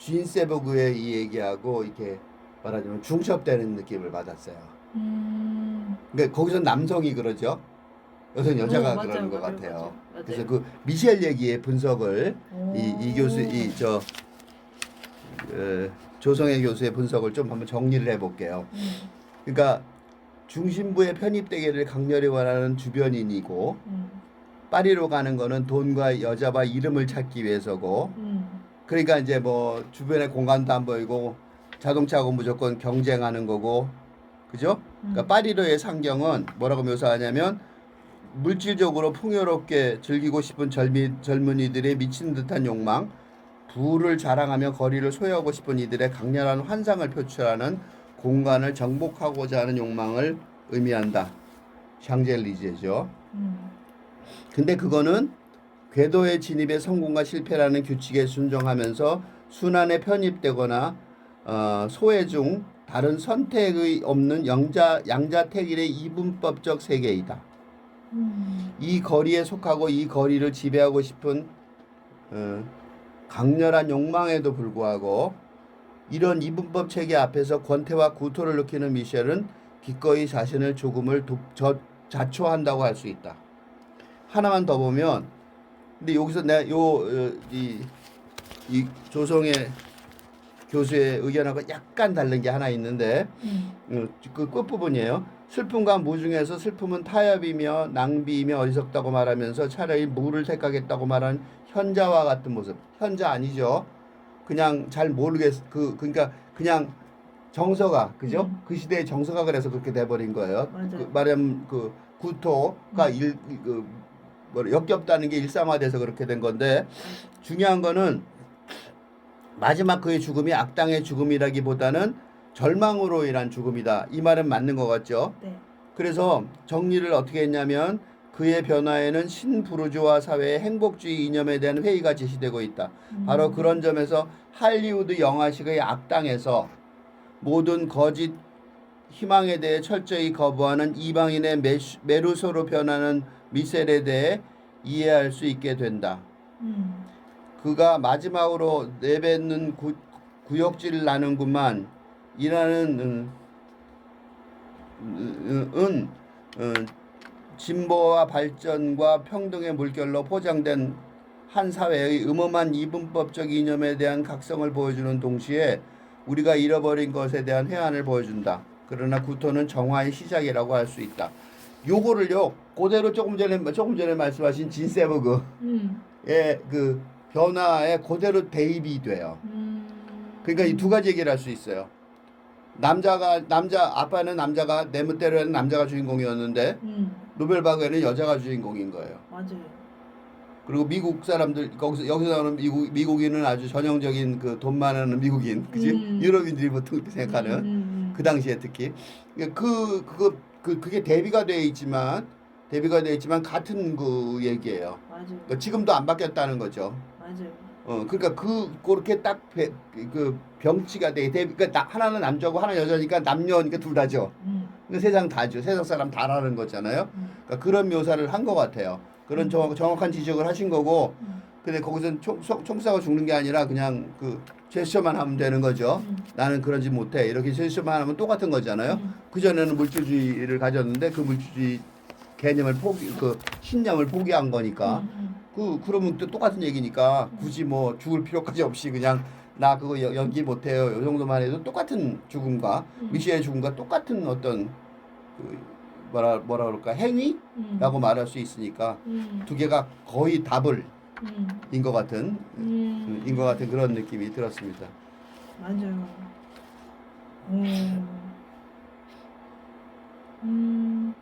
주인 세버그의 이 얘기하고 이렇게 말하자면 중첩되는 느낌을 받았어요. 그러니까 거기서 남성이 그러죠. 여기서 여자가 맞아요, 그러는 것 맞아요, 같아요. 맞아요. 그래서 그 미셸 얘기의 분석을 이 교수 조성애 교수의 분석을 좀 한번 정리를 해볼게요. 그러니까 중심부에 편입되기를 강렬히 원하는 주변인이고 파리로 가는 거는 돈과 여자와 이름을 찾기 위해서고 그러니까 이제 뭐 주변에 공간도 안 보이고 자동차하고 무조건 경쟁하는 거고 그죠? 그러니까 파리로의 상경은 뭐라고 묘사하냐면 물질적으로 풍요롭게 즐기고 싶은 젊은이들의 미친 듯한 욕망, 부를 자랑하며 거리를 소유하고 싶은 이들의 강렬한 환상을 표출하는 공간을 정복하고자 하는 욕망을 의미한다. 샹젤리제죠. 근데 그거는 궤도의 진입의 성공과 실패라는 규칙에 순종하면서 순환에 편입되거나 소외 중 다른 선택의 없는 양자택일의 이분법적 세계이다. 이 거리에 속하고 이 거리를 지배하고 싶은 강렬한 욕망에도 불구하고 이런 이분법 체계 앞에서 권태와 구토를 느끼는 미셸은 기꺼이 자신을 조금을 자초한다고 할 수 있다. 하나만 더 보면 근데 여기서 내가 이 조성의 교수의 의견하고 약간 다른 게 하나 있는데 그 끝부분이에요. 슬픔과 무 중에서 슬픔은 타협이며 낭비이며 어리석다고 말하면서 차라리 무를 택하겠다고 말한 현자와 같은 모습. 현자 아니죠. 그냥 잘 그러니까 그냥 정서가 그죠? 그 시대의 정서가 그래서 그렇게 돼버린 거예요. 말하면 그 구토가 역겹다는 게 일상화돼서 그렇게 된 건데 중요한 거는 마지막 그의 죽음이 악당의 죽음이라기보다는 절망으로 인한 죽음이다. 이 말은 맞는 것 같죠? 네. 그래서 정리를 어떻게 했냐면 그의 변화에는 신부르주아 사회의 행복주의 이념에 대한 회의가 제시되고 있다. 바로 그런 점에서 할리우드 영화식의 악당에서 모든 거짓 희망에 대해 철저히 거부하는 이방인의 메루소로 변하는 미셀에 대해 이해할 수 있게 된다. 그가 마지막으로 내뱉는 구역질 나는구만 이라는 진보와 발전과 평등의 물결로 포장된 한 사회의 음험한 이분법적 이념에 대한 각성을 보여주는 동시에 우리가 잃어버린 것에 대한 회한을 보여준다. 그러나 구토는 정화의 시작이라고 할 수 있다. 요거를요 그대로 조금 전에 말씀하신 진세버그의 그 변화에 그대로 대입이 돼요. 그러니까 이 두 가지 얘기를 할 수 있어요. 아빠는 남자가 내 멋대로는 남자가 주인공이었는데 노벨바그에는 여자가 주인공인 거예요. 맞아요. 그리고 미국 사람들 여기서 나오는 미국인은 아주 전형적인 그 돈 많은 미국인, 그지? 유럽인들이 보통 그렇게 생각하는 그 당시에 특히 그게 대비가 돼 있지만 같은 그 얘기예요. 맞아요. 그러니까 지금도 안 바뀌었다는 거죠. 맞아요. 그러니까 그렇게 딱 그 병치가 돼. 그러니까 하나는 남자고 하나 여자니까 남녀니까 둘 다죠. 근데 세상 다죠. 세상 사람 다라는 거잖아요. 그러니까 그런 묘사를 한 것 같아요. 그런 정확한 지적을 하신 거고. 근데 거기서 총 쏴고 죽는 게 아니라 그냥 그 제스처만 하면 되는 거죠. 나는 그러지 못해. 이렇게 제스처만 하면 똑같은 거잖아요. 그 전에는 물질주의를 가졌는데 그 물질주의 개념을 신념을 포기한 거니까. 그러면 또 똑같은 얘기니까 굳이 뭐 죽을 필요까지 없이 그냥 나 그거 연기 못해요. 이 정도만 해도 똑같은 죽음과 미셸의 죽음과 똑같은 어떤 그 뭐라 그럴까 행위라고 말할 수 있으니까 두 개가 거의 답을 인 것 같은 그런 느낌이 들었습니다. 맞아요. 음. 음.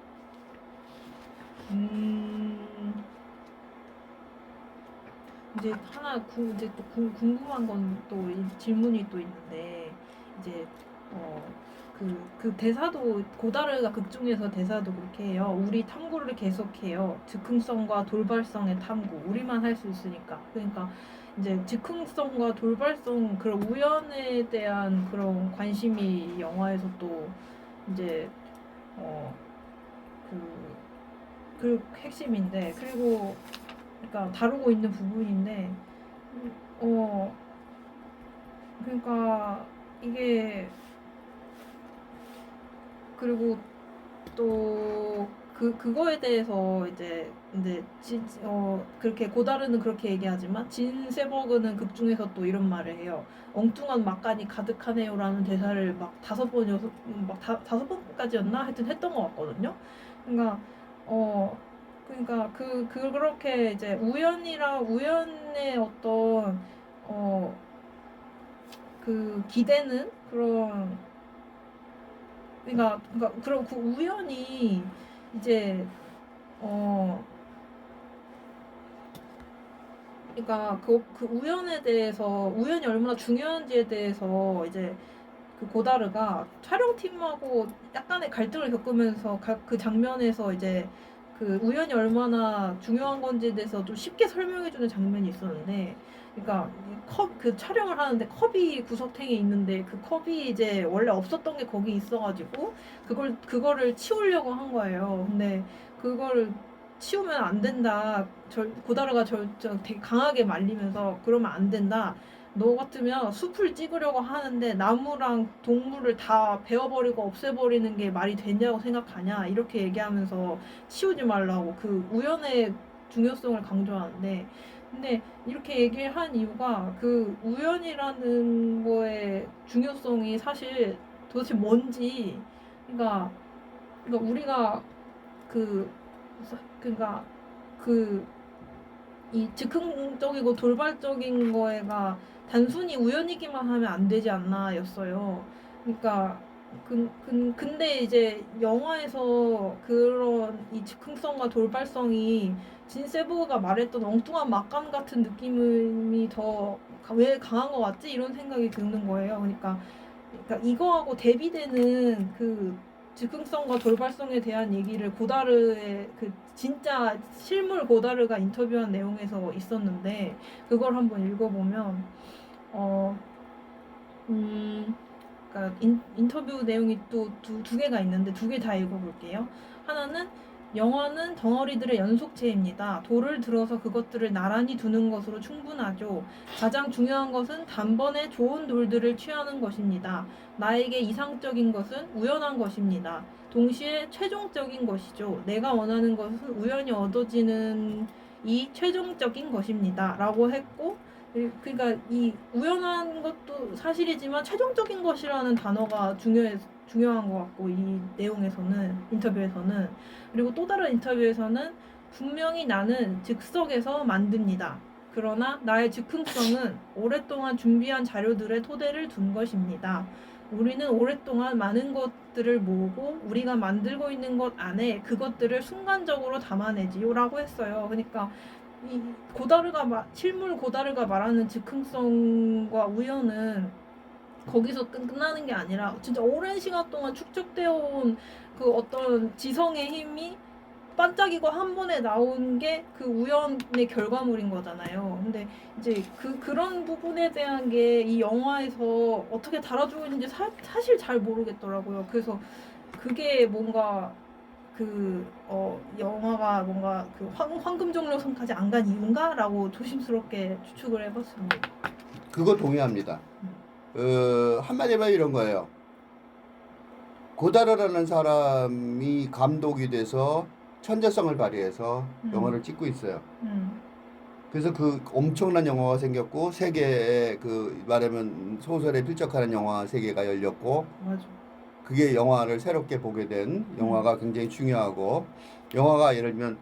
이제 하나 이제 또 궁금한 건 또 질문이 또 있는데 이제 그 대사도 고다르가 극 중에서 대사도 그렇게 해요. 우리 탐구를 계속해요. 즉흥성과 돌발성의 탐구. 우리만 할 수 있으니까. 그러니까 이제 즉흥성과 돌발성 그런 우연에 대한 그런 관심이 영화에서 또 이제 그 핵심인데 그리고 그러니까 다루고 있는 부분인데 그러니까 이게 그리고 또 그거에 대해서 이제 근데 그렇게 고다르는 그렇게 얘기하지만 진 세버그는 극 중에서 또 이런 말을 해요. 엉뚱한 막간이 가득하네요라는 대사를 막 5번 여섯 막 5번까지였나 하여튼 했던 것 같거든요. 그러니까 어 그러니까 그렇게 이제 우연의 어떤 어 그 기대는 그런 그러니까 그런 그 우연이 이제 어 그러니까 그 우연에 대해서 우연이 얼마나 중요한지에 대해서 이제 그 고다르가 촬영팀하고 약간의 갈등을 겪으면서 그 장면에서 이제 그 우연이 얼마나 중요한 건지에 대해서 좀 쉽게 설명해주는 장면이 있었는데, 그러니까 그 촬영을 하는데 컵이 구석탱이에 있는데 그 컵이 이제 원래 없었던 게 거기 있어가지고 그거를 치우려고 한 거예요. 근데 그거를 치우면 안 된다. 고다르가 되게 강하게 말리면서 그러면 안 된다. 너 같으면 숲을 찍으려고 하는데 나무랑 동물을 다 베어버리고 없애버리는 게 말이 되냐고 생각하냐 이렇게 얘기하면서 치우지 말라고 그 우연의 중요성을 강조하는데, 근데 이렇게 얘기를 한 이유가 그 우연이라는 거의 중요성이 사실 도대체 뭔지, 그러니까 우리가 그 그러니까 그 이 즉흥적이고 돌발적인 거에가 단순히 우연이기만 하면 안 되지 않나였어요. 그러니까 근데 이제 영화에서 그런 이 즉흥성과 돌발성이 진 세부가 말했던 엉뚱한 막감 같은 느낌이 더 왜 강한 것 같지? 이런 생각이 드는 거예요. 그러니까 이거하고 대비되는 그 즉흥성과 돌발성에 대한 얘기를 고다르의 그 진짜 실물 고다르가 인터뷰한 내용에서 있었는데, 그걸 한번 읽어보면 어 그러니까 인터뷰 내용이 또 두 개가 있는데 두 개 다 읽어볼게요. 하나는 영화는 덩어리들의 연속체입니다. 돌을 들어서 그것들을 나란히 두는 것으로 충분하죠. 가장 중요한 것은 단번에 좋은 돌들을 취하는 것입니다. 나에게 이상적인 것은 우연한 것입니다. 동시에 최종적인 것이죠. 내가 원하는 것은 우연히 얻어지는 이 최종적인 것입니다. 라고 했고, 그러니까 이 우연한 것도 사실이지만 최종적인 것이라는 단어가 중요한 것 같고, 이 내용에서는 인터뷰에서는. 그리고 또 다른 인터뷰에서는 분명히 나는 즉석에서 만듭니다. 그러나 나의 즉흥성은 오랫동안 준비한 자료들의 토대를 둔 것입니다. 우리는 오랫동안 많은 것들을 모으고 우리가 만들고 있는 것 안에 그것들을 순간적으로 담아내지요 라고 했어요. 그러니까 이 실물 고다르가 말하는 즉흥성과 우연은 거기서 끝나는 게 아니라 진짜 오랜 시간 동안 축적되어 온 그 어떤 지성의 힘이 반짝이고 한 번에 나온 게 그 우연의 결과물인 거잖아요. 근데 이제 그런 부분에 대한 게 이 영화에서 어떻게 다뤄주고 있는지 사실 잘 모르겠더라고요. 그래서 그게 뭔가 영화가 뭔가 그 황금종려선까지 안 간 이유인가라고 조심스럽게 추측을 해봤습니다. 그거 동의합니다. 한마디로 이런 거예요. 고다르라는 사람이 감독이 돼서 천재성을 발휘해서 영화를 찍고 있어요. 그래서 그 엄청난 영화가 생겼고 세계에 그 말하면 소설에 필적하는 영화 세계가 열렸고, 맞아. 그게 영화를 새롭게 보게 된 영화가 굉장히 중요하고, 영화가 예를 들면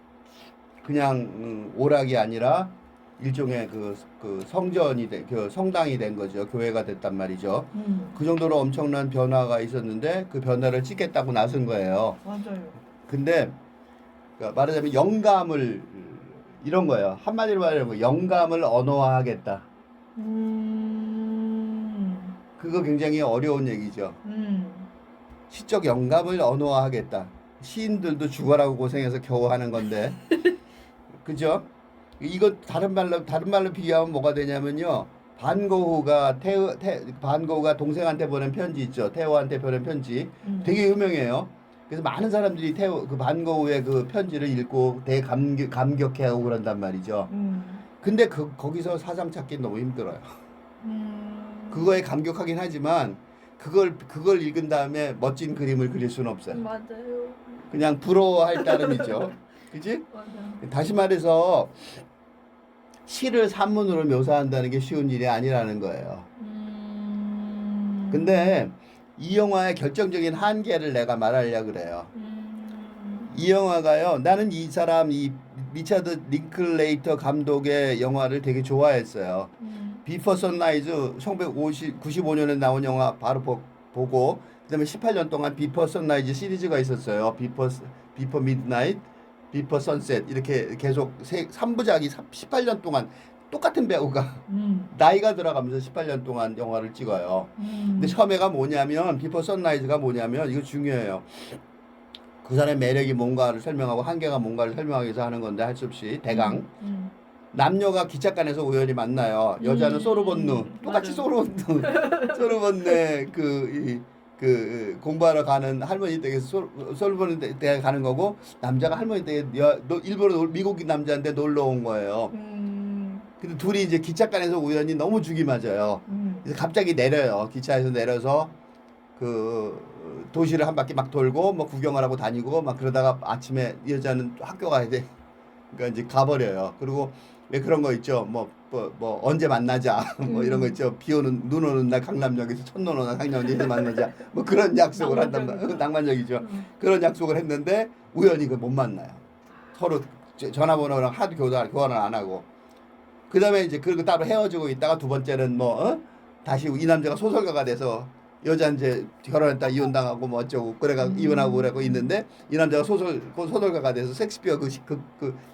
그냥 오락이 아니라 일종의 그 성전이 그 성당이 된 거죠. 교회가 됐단 말이죠. 그 정도로 엄청난 변화가 있었는데 그 변화를 찍겠다고 나선 거예요. 맞아요. 근데 그러니까 말하자면 영감을 이런 거예요. 한마디로 말하면 영감을 언어화하겠다. 그거 굉장히 어려운 얘기죠. 시적 영감을 언어화하겠다. 시인들도 죽어라고 고생해서 겨우 하는 건데, 그죠? 이거 다른 말로 비교하면 뭐가 되냐면요. 반고흐가 동생한테 보낸 편지 있죠. 태호한테 보낸 편지. 되게 유명해요. 그래서 많은 사람들이 그 반고흐의 그 편지를 읽고 되게 감격해하고 그런단 말이죠. 근데 거기서 사상 찾기 너무 힘들어요. 그거에 감격하긴 하지만 그걸 읽은 다음에 멋진 그림을 그릴 수는 없어요. 맞아요. 그냥 부러워할 따름이죠. 그지? 맞아요. 다시 말해서 시를 산문으로 묘사한다는 게 쉬운 일이 아니라는 거예요. 근데 이 영화의 결정적인 한계를 내가 말하려고 그래요. 이 영화가요. 나는 이 사람 이 리차드 링클레이터 감독의 영화를 되게 좋아했어요. 비포 선라이즈 1995년에 나온 영화 바로 보고 그다음에 18년 동안 비포 선라이즈 시리즈가 있었어요. 비포 미드나잇, 비포 선셋 이렇게 계속 3부작이 18년 동안 똑같은 배우가 나이가 들어가면서 18년 동안 영화를 찍어요. 근데 처음에가 뭐냐면 비포 선라이즈가 뭐냐면 이거 중요해요. 그 사람의 매력이 뭔가를 설명하고 한계가 뭔가를 설명하기 위해서 하는 건데 할 수 없이 대강 남녀가 기찻간에서 우연히 만나요. 여자는 소르본누 똑같이 소르본누에 그 공부하러 가는 할머니 댁에서 소르본누 댁에 가는 거고 남자가 할머니 댁에 일본에 미국 남자인데 놀러 온 거예요. 근데 둘이 이제 기찻간에서 우연히 너무 죽이 맞아요. 그래서 갑자기 내려요. 기차에서 내려서 그 도시를 한 바퀴 막 돌고 뭐 구경을 하고 다니고 막 그러다가 아침에 이 여자는 학교 가야 돼. 그러니까 이제 가버려요. 그리고 왜 그런 거 있죠. 뭐 언제 만나자. 뭐 이런 거 있죠. 눈 오는 날 강남역에서 첫눈 오는 강남역에서 만나자. 뭐 그런 약속을 한단 말이에요. 낭만적이죠. 그런 약속을 했는데 우연히 못 만나요. 서로 전화번호랑 하도 교환을 안 하고. 그다음에 이제 그리고 따로 헤어지고 있다가 두 번째는 다시 이 남자가 소설가가 돼서 여자 이제 결혼했다 이혼당하고 뭐 어쩌고 그래가 이혼하고 그러고 있는데 이 남자가 소설가가 돼서 섹스피어 그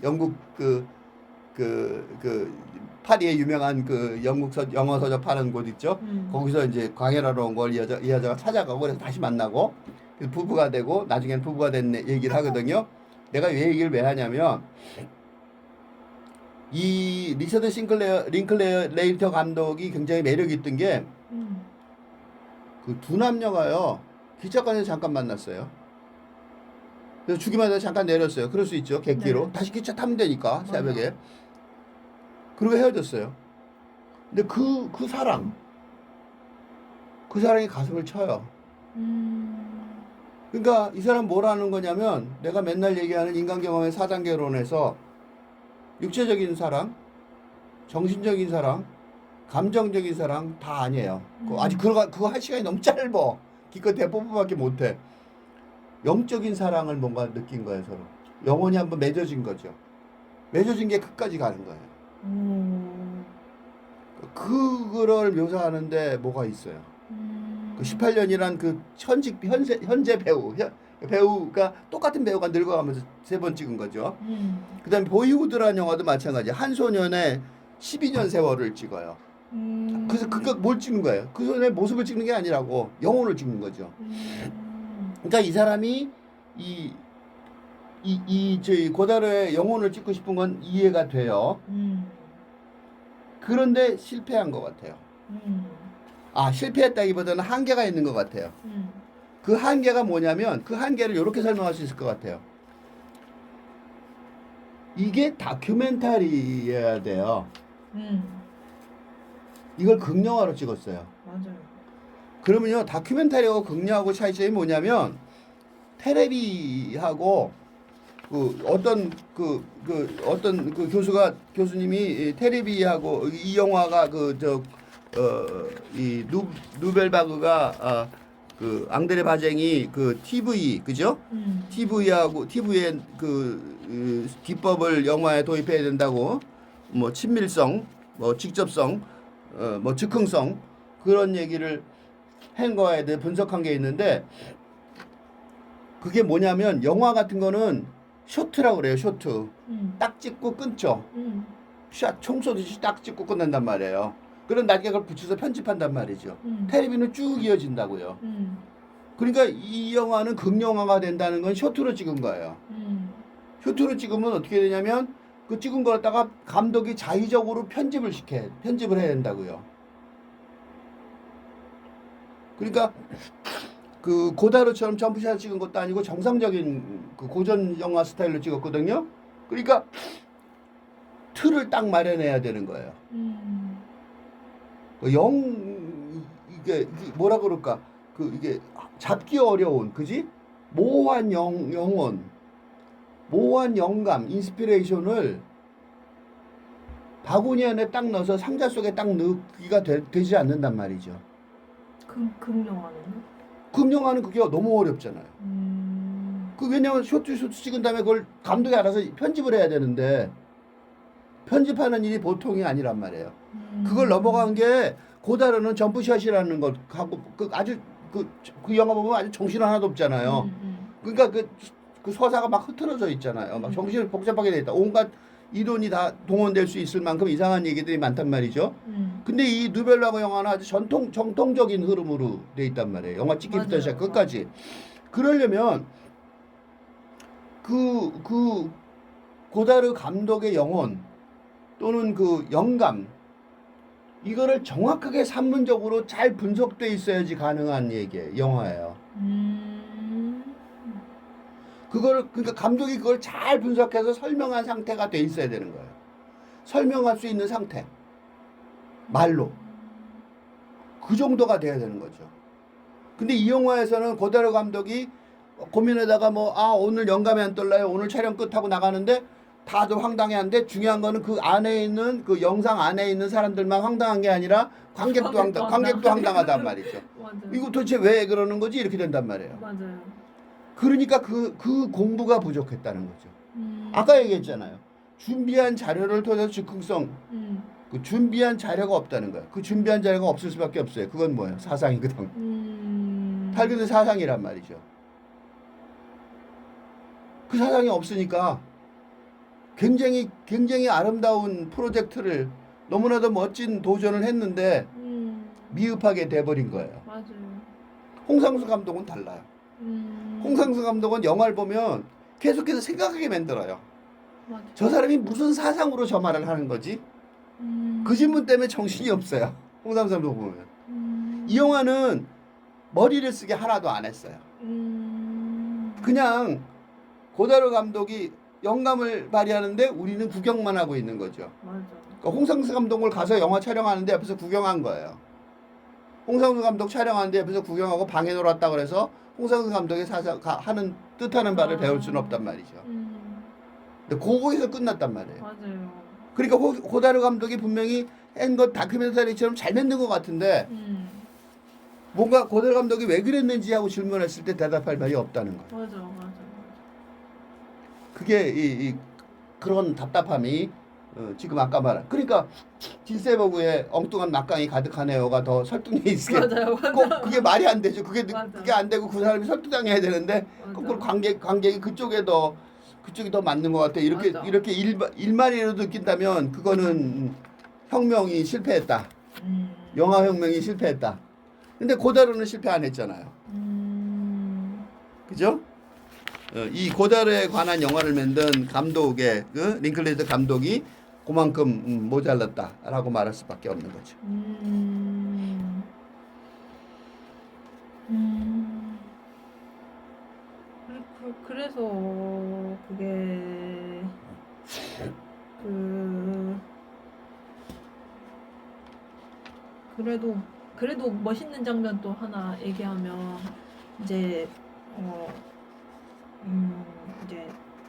영국 그 파리에 유명한 그 영어 서적 파는 곳 있죠. 거기서 이제 강연하러 온 걸 이 여자가 찾아가고 그래서 다시 만나고 그래서 부부가 되고 나중엔 부부가 된 얘기를 하거든요. 내가 이 얘기를 왜 하냐면 이 리처드 링클레이터 감독이 굉장히 매력이 있던 게 그 두 남녀가요 기차관에서 잠깐 만났어요. 그래서 주기마다 잠깐 내렸어요. 그럴 수 있죠. 객기로. 네. 다시 기차 타면 되니까 새벽에. 그리고 헤어졌어요. 근데 그 사랑이 가슴을 쳐요. 그러니까 이 사람 뭐라는 거냐면 내가 맨날 얘기하는 인간 경험의 4단계론에서 육체적인 사랑, 정신적인 사랑, 감정적인 사랑 다 아니에요. 아직 그거 할 시간이 너무 짧어. 기껏해 뽀뽀밖에 못해. 영적인 사랑을 뭔가 느낀 거예요 서로. 영혼이 한번 맺어진 거죠. 맺어진 게 끝까지 가는 거예요. 그거를 묘사하는데 뭐가 있어요. 그 18년이란 그 현재 배우가 똑같은 배우가 늙어가면서 3번 찍은 거죠. 그다음에 보이우드라는 영화도 마찬가지예요. 한 소년의 12년 세월을 찍어요. 그래서 그거 뭘 찍는 거예요? 그 소년의 모습을 찍는 게 아니라고 영혼을 찍는 거죠. 그러니까 이 사람이 저희 고다르의 영혼을 찍고 싶은 건 이해가 돼요. 그런데 실패한 것 같아요. 실패했다기보다는 한계가 있는 것 같아요. 그 한계가 뭐냐면 그 한계를 이렇게 설명할 수 있을 것 같아요. 이게 다큐멘터리여야 돼요. 이걸 극영화로 찍었어요. 맞아요. 그러면요 다큐멘터리하고 극영화하고 차이점이 뭐냐면 테레비하고 어떤 교수님이 테레비하고 이 영화가 이 누벨바그가 그 앙드레 바쟁이 그 TV 그죠? TV의 기법을 영화에 도입해야 된다고 뭐 친밀성, 뭐 직접성, 뭐 즉흥성 그런 얘기를 한 거에 대해 분석한 게 있는데 그게 뭐냐면 영화 같은 거는 쇼트라고 그래요. 쇼트. 딱 찍고 끊죠. 샷 총 쏘듯이 딱 찍고 끝낸단 말이에요. 그럼 나중에 그걸 붙여서 편집한단 말이죠. 텔레비는 쭉 이어진다고요. 그러니까 이 영화는 극영화가 된다는 건 쇼트로 찍은 거예요. 쇼트로 찍으면 어떻게 되냐면 그 찍은 거다가 감독이 자의적으로 편집을 해야 된다고요. 그러니까 그 고다르처럼 점프샷 찍은 것도 아니고 정상적인 그 고전 영화 스타일로 찍었거든요. 그러니까 틀을 딱 마련해야 되는 거예요. 이게 뭐라 그럴까? 이게 잡기 어려운, 그지? 모호한 영혼, 모호한 영감, 인스피레이션을 바구니 안에 딱 넣어서 상자 속에 딱 넣기가 되지 않는단 말이죠. 금영화는? 금영화는 그게 너무 어렵잖아요. 왜냐면 쇼트 찍은 다음에 그걸 감독이 알아서 편집을 해야 되는데 편집하는 일이 보통이 아니란 말이에요. 그걸 넘어간 게 고다르는 점프샷이라는 걸 하고 아주 그 영화 보면 아주 정신 하나도 없잖아요. 그러니까 그 서사가 막 흐트러져 있잖아요. 막 정신을 복잡하게 돼 있다. 온갖 이론이 다 동원될 수 있을 만큼 이상한 얘기들이 많단 말이죠. 근데 이 누벨라고 영화는 아주 정통적인 흐름으로 돼 있단 말이에요. 영화 찍기부터 시작 끝까지. 그러려면 그 고다르 감독의 영혼 또는 그 영감 이거를 정확하게 산문적으로 잘 분석돼 있어야지 가능한 얘기예요. 영화예요. 그러니까 감독이 그걸 잘 분석해서 설명한 상태가 돼 있어야 되는 거예요. 설명할 수 있는 상태. 말로. 그 정도가 돼야 되는 거죠. 근데 이 영화에서는 고다르 감독이 고민하다가 오늘 영감이 안 떠올라요. 오늘 촬영 끝하고 나가는데 다들 황당해한데 중요한 거는 그 안에 있는 그 영상 안에 있는 사람들만 황당한 게 아니라 관객도 황당하단 말이죠. 이거 도대체 왜 그러는 거지? 이렇게 된단 말이에요. 맞아요. 그러니까 그 공부가 부족했다는 거죠. 아까 얘기했잖아요. 준비한 자료를 통해서 즉흥성, 그 준비한 자료가 없다는 거예요. 그 준비한 자료가 없을 수밖에 없어요. 그건 뭐예요? 사상이거든. 탈근의 사상이란 말이죠. 그 사상이 없으니까 굉장히 아름다운 프로젝트를 너무나도 멋진 도전을 했는데 미흡하게 돼버린 거예요. 맞아요. 홍상수 감독은 달라요. 홍상수 감독은 영화를 보면 계속해서 생각하게 만들어요. 맞아. 저 사람이 무슨 사상으로 저 말을 하는 거지? 그 질문 때문에 정신이 없어요. 홍상수 감독 보면. 이 영화는 머리를 쓰게 하나도 안 했어요. 그냥 고다르 감독이 영감을 발휘하는데 우리는 구경만 하고 있는 거죠. 맞아. 그러니까 홍상수 감독을 가서 영화 촬영하는데 옆에서 구경한 거예요. 홍상수 감독 촬영하는데 옆에서 구경하고 방에 놀았다 그래서 홍상수 감독의 하는 뜻하는 바를 배울 수는 없단 말이죠. 근데 거기서 끝났단 말이에요. 맞아요. 그러니까 고다르 감독이 분명히 한 것 다큐멘터리처럼 잘 만든 것 같은데 뭔가 고다르 감독이 왜 그랬는지 하고 질문했을 때 대답할 말이 없다는 거예요. 맞아. 그게 그런 답답함이 지금 아까 말한 그러니까 진세버그의 엉뚱한 막강이 가득하네요가 더 설득력이 있게 맞아요. 꼭 그게 말이 안 되죠. 그게 맞아. 안 되고 그 사람이 설득당해야 되는데 거꾸로 관객이 그쪽이 더 맞는 것 같아. 이렇게 일말이라도 느낀다면 그거는 혁명이 실패했다. 영화 혁명이 실패했다. 근데 고다르는 실패 안 했잖아요. 그죠? 이 고다르에 관한 영화를 만든 감독의 링클레이터 감독이 그만큼 모자랐다라고 말할 수밖에 없는 거죠. 그래서 그게 그래도 멋있는 장면 또 하나 얘기하면 이제 이제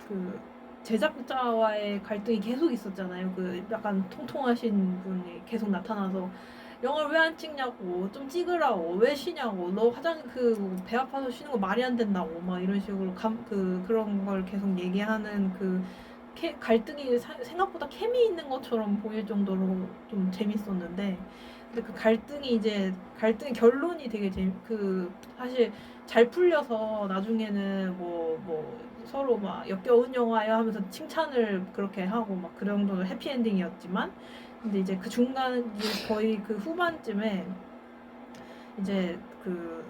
그 제작자와의 갈등이 계속 있었잖아요. 그 약간 통통하신 분이 계속 나타나서 영화를 왜 안 찍냐고, 좀 찍으라고, 왜 쉬냐고, 너 배 아파서 쉬는 거 말이 안 된다고 막 이런 식으로 그런 걸 계속 얘기하는 갈등이 생각보다 케미 있는 것처럼 보일 정도로 좀 재밌었는데, 근데 그 갈등의 결론이 되게 사실 잘 풀려서 나중에는 서로 막 역겨운 영화야 하면서 칭찬을 그렇게 하고 막 그 정도로 해피엔딩이었지만, 근데 이제 그 중간 이제 거의 그 후반쯤에 이제 그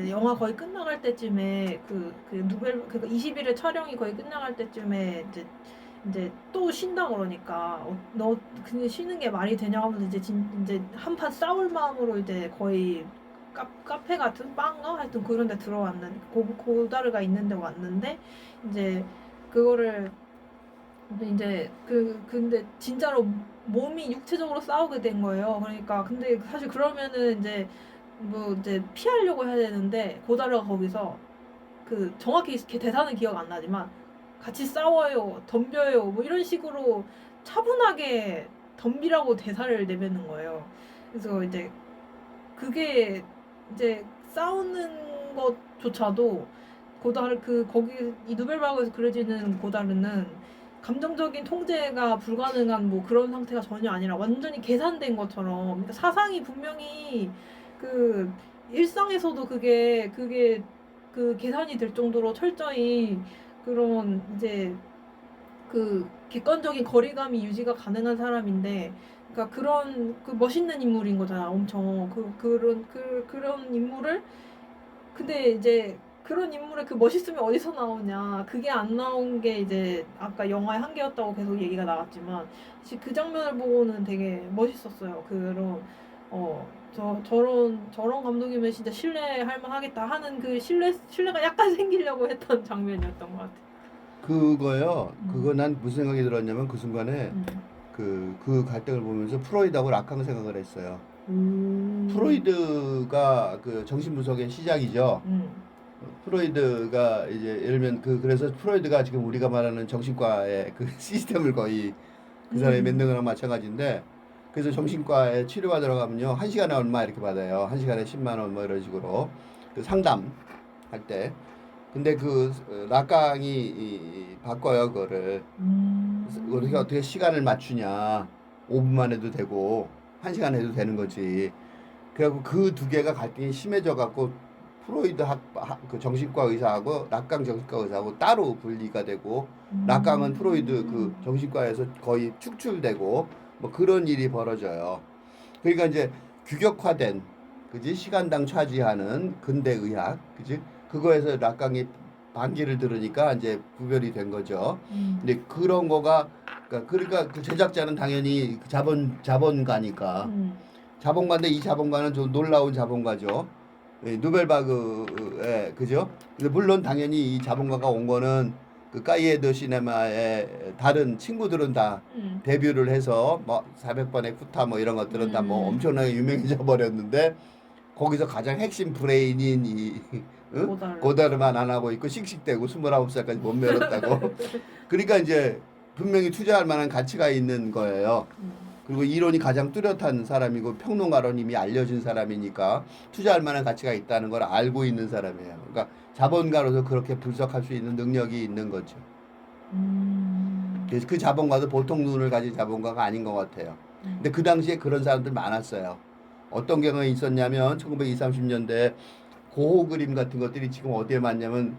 영화 거의 끝나갈 때쯤에 그 20일의 촬영이 거의 끝나갈 때쯤에 이제 또 쉰다 그러니까 너 그냥 쉬는 게 말이 되냐 하면서 이제 한판 싸울 마음으로 이제 거의 카페 같은 빵가 하여튼 그런 데 들어왔는데 고다르가 있는데 왔는데 이제 그거를 이제 근데 진짜로 몸이 육체적으로 싸우게 된 거예요. 그러니까 근데 사실 그러면은 이제 뭐 이제 피하려고 해야 되는데 고다르가 거기서 그 정확히 대사는 기억 안 나지만 같이 싸워요, 덤벼요, 뭐 이런 식으로 차분하게 덤비라고 대사를 내뱉는 거예요. 그래서 이제 그게 이제 싸우는 것조차도 고다르 그 거기 이 누벨바그에서 그려지는 고다르는 감정적인 통제가 불가능한 뭐 그런 상태가 전혀 아니라 완전히 계산된 것처럼 그러니까 사상이 분명히 그 일상에서도 그게 그 계산이 될 정도로 철저히 그런 이제 그 객관적인 거리감이 유지가 가능한 사람인데 그러니까 그런 그 멋있는 인물인 거잖아 엄청 그런 인물을 근데 이제 그런 인물의 그 멋있음이 어디서 나오냐 그게 안 나온 게 이제 아까 영화의 한계였다고 계속 얘기가 나왔지만 사실 그 장면을 보고는 되게 멋있었어요 그런 저런 감독이면 진짜 신뢰할 만하겠다 하는 그 신뢰가 약간 생기려고 했던 장면이었던 것 같아. 그거요. 그거 난 무슨 생각이 들었냐면 그 순간에 음. 그 갈등을 보면서 프로이드하고 락강 생각을 했어요. 음. 프로이드가 그 정신분석의 시작이죠. 프로이드가 이제 예를 들면 그래서 프로이드가 지금 우리가 말하는 정신과의 그 시스템을 거의 그 사람이 만든 거랑 마찬가지인데 그래서 정신과에 치료가 들어가면요 1시간에 얼마 이렇게 받아요. 1시간에 10만 원 뭐 이런 식으로 그 상담 할 때. 근데 그 락강이 바꿔요 그거를. 그래서 우리가 어떻게 시간을 맞추냐 5분만 해도 되고 1시간 해도 되는 거지. 그래갖고 그 두 개가 갈등이 심해져 갖고 프로이드 그 정신과 의사하고 락강 정신과 의사하고 따로 분리가 되고 락강은 프로이드 그 정신과에서 거의 축출되고 뭐 그런 일이 벌어져요. 그러니까 이제 규격화된 그지 시간당 차지하는 근대 의학 그지 그거에서 락강이 반기를 들으니까 이제 구별이 된 거죠. 근데 그런 거가 그러니까 그 제작자는 당연히 그 자본가니까 자본가인데 이 자본가는 좀 놀라운 자본가죠. 예, 누벨바그에 그죠? 근데 물론 당연히 이 자본가가 온 거는 그 까이에드 시네마의 다른 친구들은 다 데뷔를 해서 뭐 400번의 후타 뭐 이런 것들은 다 뭐 엄청나게 유명해져 버렸는데 거기서 가장 핵심 브레인인 이 응? 고다르만 안 하고 있고 씩씩대고 29살까지 못 메웠다고. 그러니까 이제 분명히 투자할 만한 가치가 있는 거예요. 그리고 이론이 가장 뚜렷한 사람이고 평론가로 이미 알려진 사람이니까 투자할 만한 가치가 있다는 걸 알고 있는 사람이에요. 그러니까 자본가로서 그렇게 분석할 수 있는 능력이 있는 거죠. 그래서 그 자본가도 보통 눈을 가진 자본가가 아닌 것 같아요. 근데 그 당시에 그런 사람들 많았어요. 어떤 경우가 있었냐면 1920, 30년대 고호 그림 같은 것들이 지금 어디에 많냐면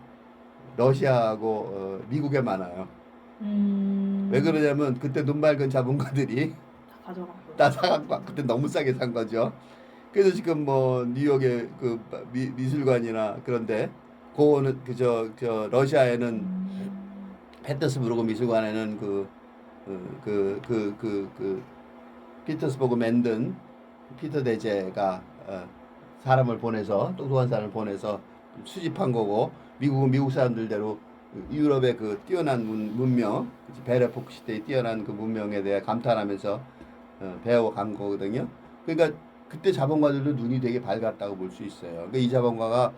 러시아하고 미국에 많아요. 왜 그러냐면 그때 눈 밝은 자본가들이 다 사갖고 그때 너무 싸게 산 거죠. 그래서 지금 뭐 뉴욕의 그 미술관이나 그런데 고호는 저 러시아에는 페터스부르크 미술관에는 그 피터스버그 만든 피터 대제가 사람을 보내서 똑똑한 사람을 보내서 수집한 거고 미국은 미국 사람들대로 유럽의 그 뛰어난 문명 베레포크 시대의 뛰어난 그 문명에 대해 감탄하면서 배워간 거거든요. 그러니까 그때 자본가들도 눈이 되게 밝았다고 볼 수 있어요. 그러니까 이 자본가가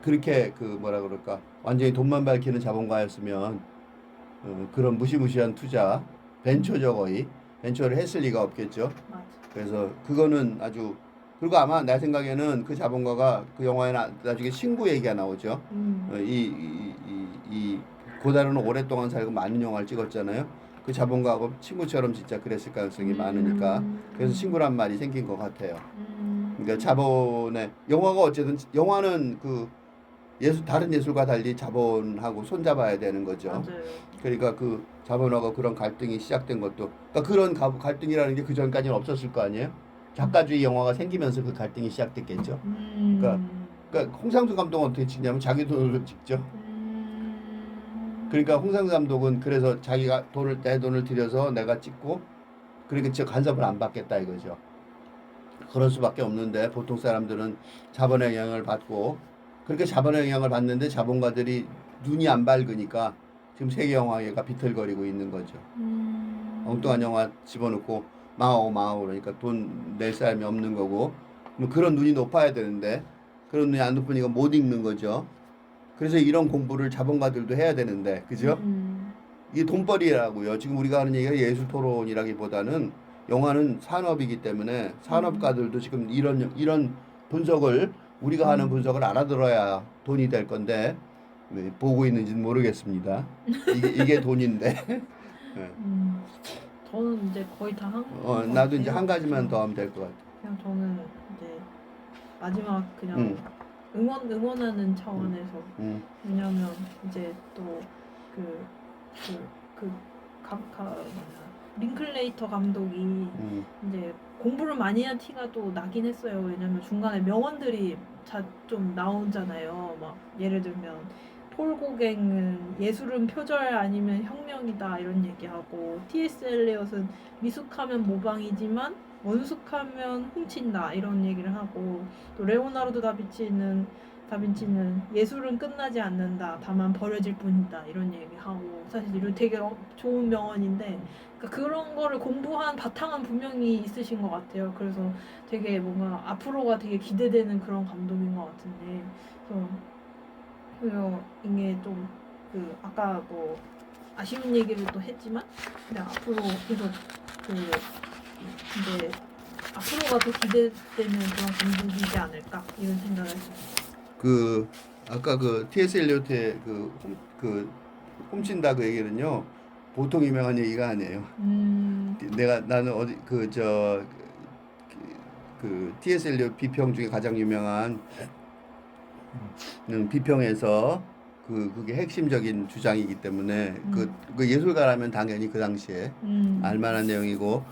그렇게 그 뭐라 그럴까 완전히 돈만 밝히는 자본가였으면 그런 무시무시한 투자 벤처죠 거의 벤처를 했을 리가 없겠죠. 맞아. 그래서 그거는 아주 그리고 아마 내 생각에는 그 자본가가 그 영화에 나중에 친구 얘기가 나오죠. 이 고다르는 오랫동안 살고 많은 영화를 찍었잖아요. 그 자본가하고 친구처럼 진짜 그랬을 가능성이 많으니까 그래서 친구란 말이 생긴 것 같아요. 그러니까 자본의 영화가 어쨌든 영화는 그 다른 예술과 달리 자본하고 손잡아야 되는 거죠. 맞아요. 그러니까 그 자본하고 그런 갈등이 시작된 것도 그러니까 그런 갈등이라는 게 그 전까지는 없었을 거 아니에요. 작가주의 영화가 생기면서 그 갈등이 시작됐겠죠. 그러니까 홍상수 감독은 어떻게 찍냐면 자기 돈으로 찍죠. 그러니까 홍상수 감독은 그래서 자기가 내 돈을 들여서 내가 찍고 그러니까 저 간섭을 안 받겠다 이거죠. 그럴 수밖에 없는데 보통 사람들은 자본의 영향을 받고 그렇게 자본의 영향을 받는데 자본가들이 눈이 안 밝으니까 지금 세계 영화계가 비틀거리고 있는 거죠. 엉뚱한 영화 집어넣고 마오 그러니까 돈 낼 사람이 없는 거고 뭐 그런 눈이 높아야 되는데 그런 눈이 안 높으니까 못 읽는 거죠. 그래서 이런 공부를 자본가들도 해야 되는데 그죠? 이게 돈벌이라고요. 지금 우리가 하는 얘기가 예술 토론이라기보다는 영화는 산업이기 때문에 산업가들도 지금 이런 분석을 우리가 하는 분석을 알아들어야 돈이 될 건데 네, 보고 있는지는 모르겠습니다. 이게 돈인데. 네. 저는 이제 거의 다 한. 나도 이제 한 가지만 더 하면 될 것 같아. 그냥 저는 이제 마지막 그냥 응원하는 차원에서 왜냐면 이제 또그 링클레이터 감독이 이제 공부를 많이 한 티가 또 나긴 했어요. 왜냐면 중간에 명언들이 좀 나오잖아요. 막 예를 들면 폴 고갱은 예술은 표절 아니면 혁명이다 이런 얘기하고 T.S. 엘리엇은 미숙하면 모방이지만 원숙하면 훔친다 이런 얘기를 하고 또 레오나르도 다빈치는 예술은 끝나지 않는다 다만 버려질 뿐이다 이런 얘기하고 사실 이거 되게 좋은 명언인데 그러니까 그런 거를 공부한 바탕은 분명히 있으신 것 같아요. 그래서 되게 뭔가 앞으로가 되게 기대되는 그런 감독인 것 같은데 그래서 이게 좀 아까 뭐 아쉬운 얘기를 또 했지만 그냥 앞으로 계속 이제 앞으로가 더 기대되는 그런 감독이지 않을까 이런 생각을 했어요. 아까 T.S. 엘리ot의 훔친다 그 얘기는요 보통 유명한 얘기가 아니에요. 나는 어디 T.S. 엘리ot 비평 중에 가장 유명한 비평에서 그게 핵심적인 주장이기 때문에 그 예술가라면 당연히 그 당시에 알만한 내용이고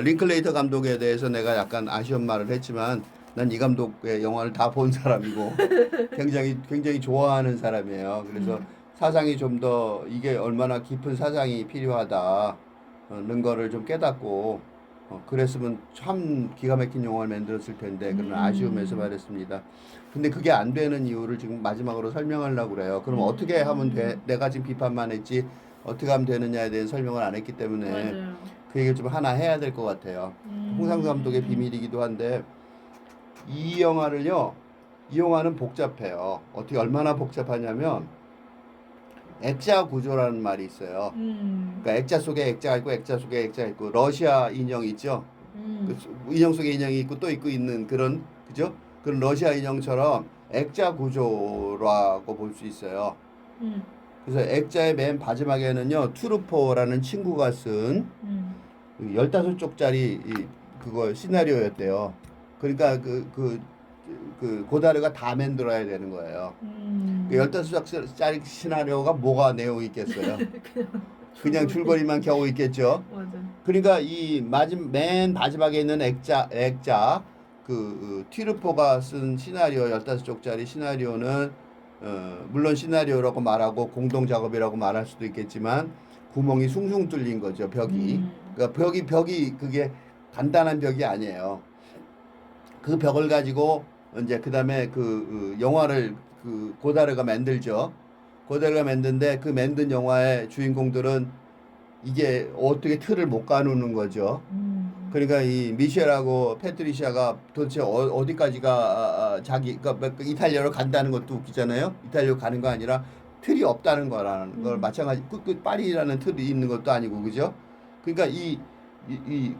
링클레이터 감독에 대해서 내가 약간 아쉬운 말을 했지만 난 이 감독의 영화를 다 본 사람이고 굉장히 좋아하는 사람이에요. 그래서 사상이 좀 더 이게 얼마나 깊은 사상이 필요하다는 거를 좀 깨닫고 그랬으면 참 기가 막힌 영화를 만들었을 텐데 그런 아쉬움에서 말했습니다. 근데 그게 안 되는 이유를 지금 마지막으로 설명하려고 그래요. 그럼 어떻게 하면 돼? 내가 지금 비판만 했지 어떻게 하면 되느냐에 대한 설명을 안 했기 때문에 맞아요. 그 얘기를 좀 하나 해야 될 것 같아요. 홍상수 감독의 비밀이기도 한데 이 영화는 복잡해요. 어떻게 얼마나 복잡하냐면 액자 구조라는 말이 있어요. 그러니까 액자 속에 액자가 있고 액자 속에 액자가 있고 러시아 인형 있죠. 그 인형 속에 인형이 있고 또 있고 있는 그런 그죠? 그런 러시아 인형처럼 액자 구조라고 볼 수 있어요. 그래서 액자의 맨 마지막에는요 투르포라는 친구가 쓴 15쪽짜리 그거 시나리오였대요. 그러니까 고다르가 다 만들어야 되는 거예요. 15쪽짜리 시나리오가 뭐가 내용이 있겠어요? 그냥 줄거리만 겨우 있겠죠. 맞아. 그러니까 이 맨 마지막에 있는 액자 티르포가 쓴 시나리오 15쪽짜리 시나리오는 물론 시나리오라고 말하고 공동 작업이라고 말할 수도 있겠지만 구멍이 숭숭 뚫린 거죠, 벽이. 그러니까 벽이 그게 간단한 벽이 아니에요. 그 벽을 가지고 이제 그다음에 영화를 고다르가 만들죠. 고다르가 만드는데 그 만든 영화의 주인공들은 이게 어떻게 틀을 못 가누는 거죠. 그러니까 이 미셸하고 패트리샤가 도대체 어디까지가 그러니까 이탈리아로 간다는 것도 웃기잖아요. 이탈리아로 가는 거 아니라 틀이 없다는 거라는 걸 마찬가지 파리라는 틀이 있는 것도 아니고 그죠? 그러니까 이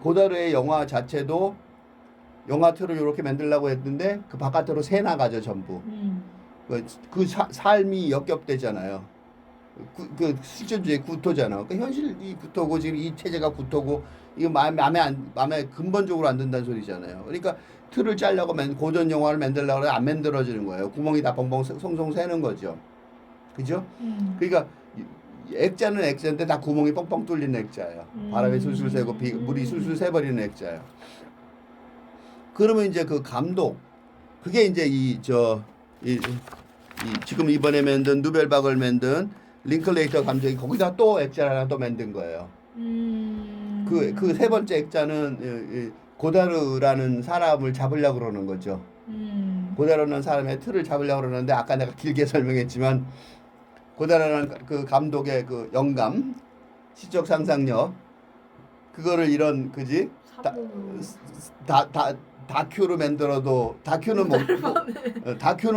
고다르의 영화 자체도 영화 틀을 이렇게 만들려고 했는데 그 바깥으로 새 나가죠 전부. 삶이 역겹대잖아요. 실존주의 구토잖아. 그러니까 현실이 구토고 지금 이 체제가 구토고 이거 마음에 근본적으로 안 든다는 소리잖아요. 그러니까 틀을 짜려고 고전 영화를 만들려고 해도 안 만들어지는 거예요. 구멍이 다 벙벙 송송 새는 거죠. 그죠? 그러니까 액자는 액자인데 다 구멍이 뻥뻥 뚫린 액자예요. 바람이 술술 새고 물이 술술 새버리는 액자예요. 그러면 이제 그 감독 그게 이제 지금 이번에 만든 누벨박을 만든 링클레이터 감독이 거기다 또 액자를 하나 또 만든 거예요. 그 세 번째 액자는 고다르라는 사람을 잡으려고 그러는 거죠. 고다르라는 사람의 틀을 잡으려고 그러는데 아까 내가 길게 설명했지만 고다르라는 그 감독의 그 영감, 시적 상상력 그거를 이런 그지 사무. 다큐로 만들어도 다큐는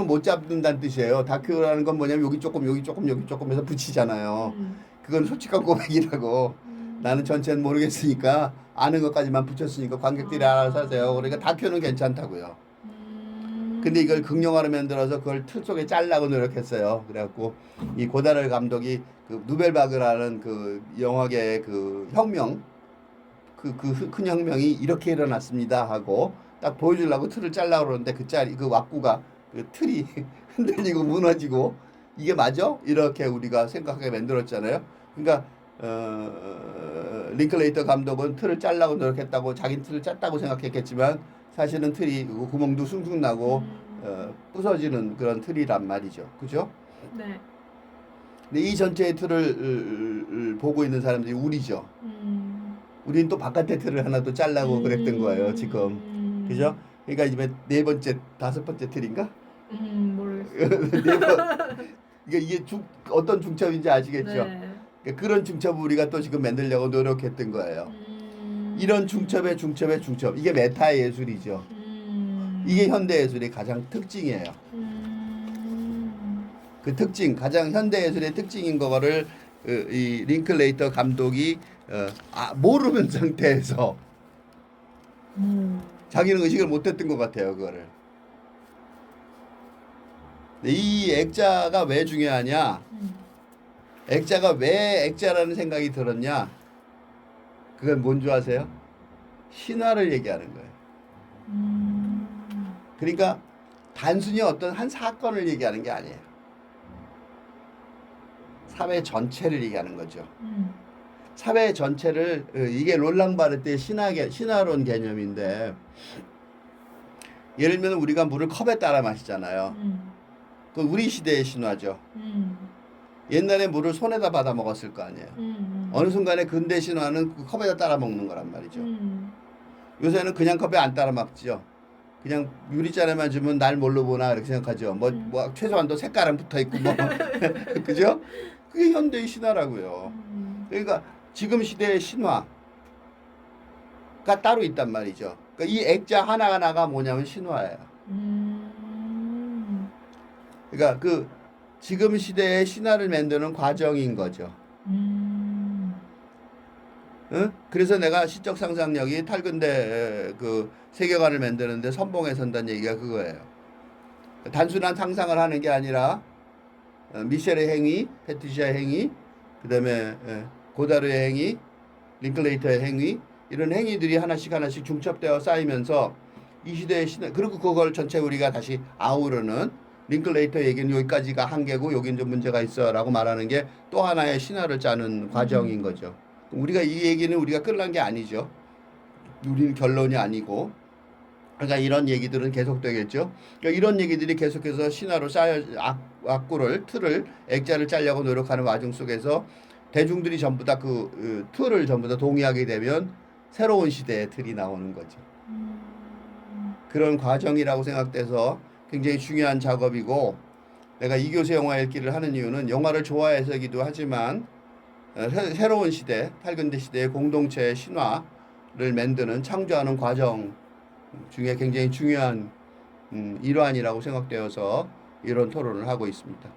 못 잡는다는 뜻이에요. 다큐라는 건 뭐냐면 여기 조금 여기 조금 여기 조금 해서 붙이잖아요. 그건 솔직한 고백이라고. 나는 전체는 모르겠으니까 아는 것까지만 붙였으니까 관객들이 알아서 하세요. 그러니까 다큐는 괜찮다고요. 근데 이걸 극영화로 만들어서 그걸 틀 속에 짜려고 노력했어요. 그래갖고 이 고다르 감독이 그 누벨바그라는 그 영화계의 그 혁명, 그 큰 혁명이 이렇게 일어났습니다 하고 딱 보여주려고 틀을 짜려고 그러는데 그 왁구가 그 틀이 흔들리고 무너지고 이게 맞아? 이렇게 우리가 생각하게 만들었잖아요. 그러니까 링클레이터 감독은 틀을 짜려고 노력했다고 자기는 틀을 짰다고 생각했겠지만 사실은 틀이 구멍도 숭숭 나고 부서지는 그런 틀이란 말이죠. 그죠? 네. 근데 이 전체의 틀을 보고 있는 사람들이 우리죠. 우리는 또 바깥의 틀을 하나 또 짜려고 그랬던 거예요. 지금. 그죠? 그러니까 이제 네 번째, 다섯 번째 틀인가? 모르겠어요. 네 번. 이게 어떤 중첩인지 아시겠죠? 네. 그러니까 그런 중첩을 우리가 또 지금 만들려고 노력했던 거예요. 이런 중첩의 중첩. 이게 메타 예술이죠. 이게 현대 예술의 가장 특징이에요. 그 특징, 가장 현대 예술의 특징인 거를 이 링클레이터 감독이 모르는 상태에서 자기는 의식을 못했던 것 같아요. 그거를. 이 액자가 왜 중요하냐? 액자가 왜 액자라는 생각이 들었냐? 그건 뭔지 아세요? 신화를 얘기하는 거예요. 그러니까 단순히 어떤 한 사건을 얘기하는 게 아니에요. 사회 전체를 얘기하는 거죠. 사회 전체를 이게 롤랑 바르트의 신화론 개념인데 예를 들면 우리가 물을 컵에 따라 마시잖아요. 그건 우리 시대의 신화죠. 옛날에 물을 손에다 받아 먹었을 거 아니에요. 어느 순간에 근대 신화는 그 컵에다 따라 먹는 거란 말이죠. 요새는 그냥 컵에 안 따라 먹죠. 그냥 유리잔에만 주면 날 뭘로 보나 이렇게 생각하죠. 뭐 최소한도 색깔은 붙어 있고 뭐 그죠? 그게 현대의 신화라고요. 그러니까 지금 시대의 신화가 따로 있단 말이죠. 그러니까 이 액자 하나하나가 뭐냐면 신화예요. 그러니까 그 지금 시대의 신화를 만드는 과정인 거죠. 응? 그래서 내가 시적 상상력이 탈근대 그 세계관을 만드는데 선봉에 선다는 얘기가 그거예요. 단순한 상상을 하는 게 아니라 미셸의 행위, 패티시아의 행위, 그다음에 고다르의 행위, 링클레이터의 행위 이런 행위들이 하나씩 중첩되어 쌓이면서 이 시대의 신화 그리고 그걸 전체 우리가 다시 아우르는 링클레이터 얘기는 여기까지가 한계고 여긴 좀 문제가 있어라고 말하는 게 또 하나의 신화를 짜는 과정인 거죠. 우리가 이 얘기는 우리가 끝난 게 아니죠. 우리는 결론이 아니고 그러니까 이런 얘기들은 계속되겠죠. 그러니까 이런 얘기들이 계속해서 신화로 쌓여 악구를 틀을 액자를 짜려고 노력하는 와중 속에서 대중들이 전부 다 그 틀을 전부 다 동의하게 되면 새로운 시대의 틀이 나오는 거죠. 그런 과정이라고 생각돼서 굉장히 중요한 작업이고 내가 이교수 영화 읽기를 하는 이유는 영화를 좋아해서이기도 하지만 새로운 시대, 탈근대 시대의 공동체의 신화를 만드는 창조하는 과정 중에 굉장히 중요한 일환이라고 생각되어서 이런 토론을 하고 있습니다.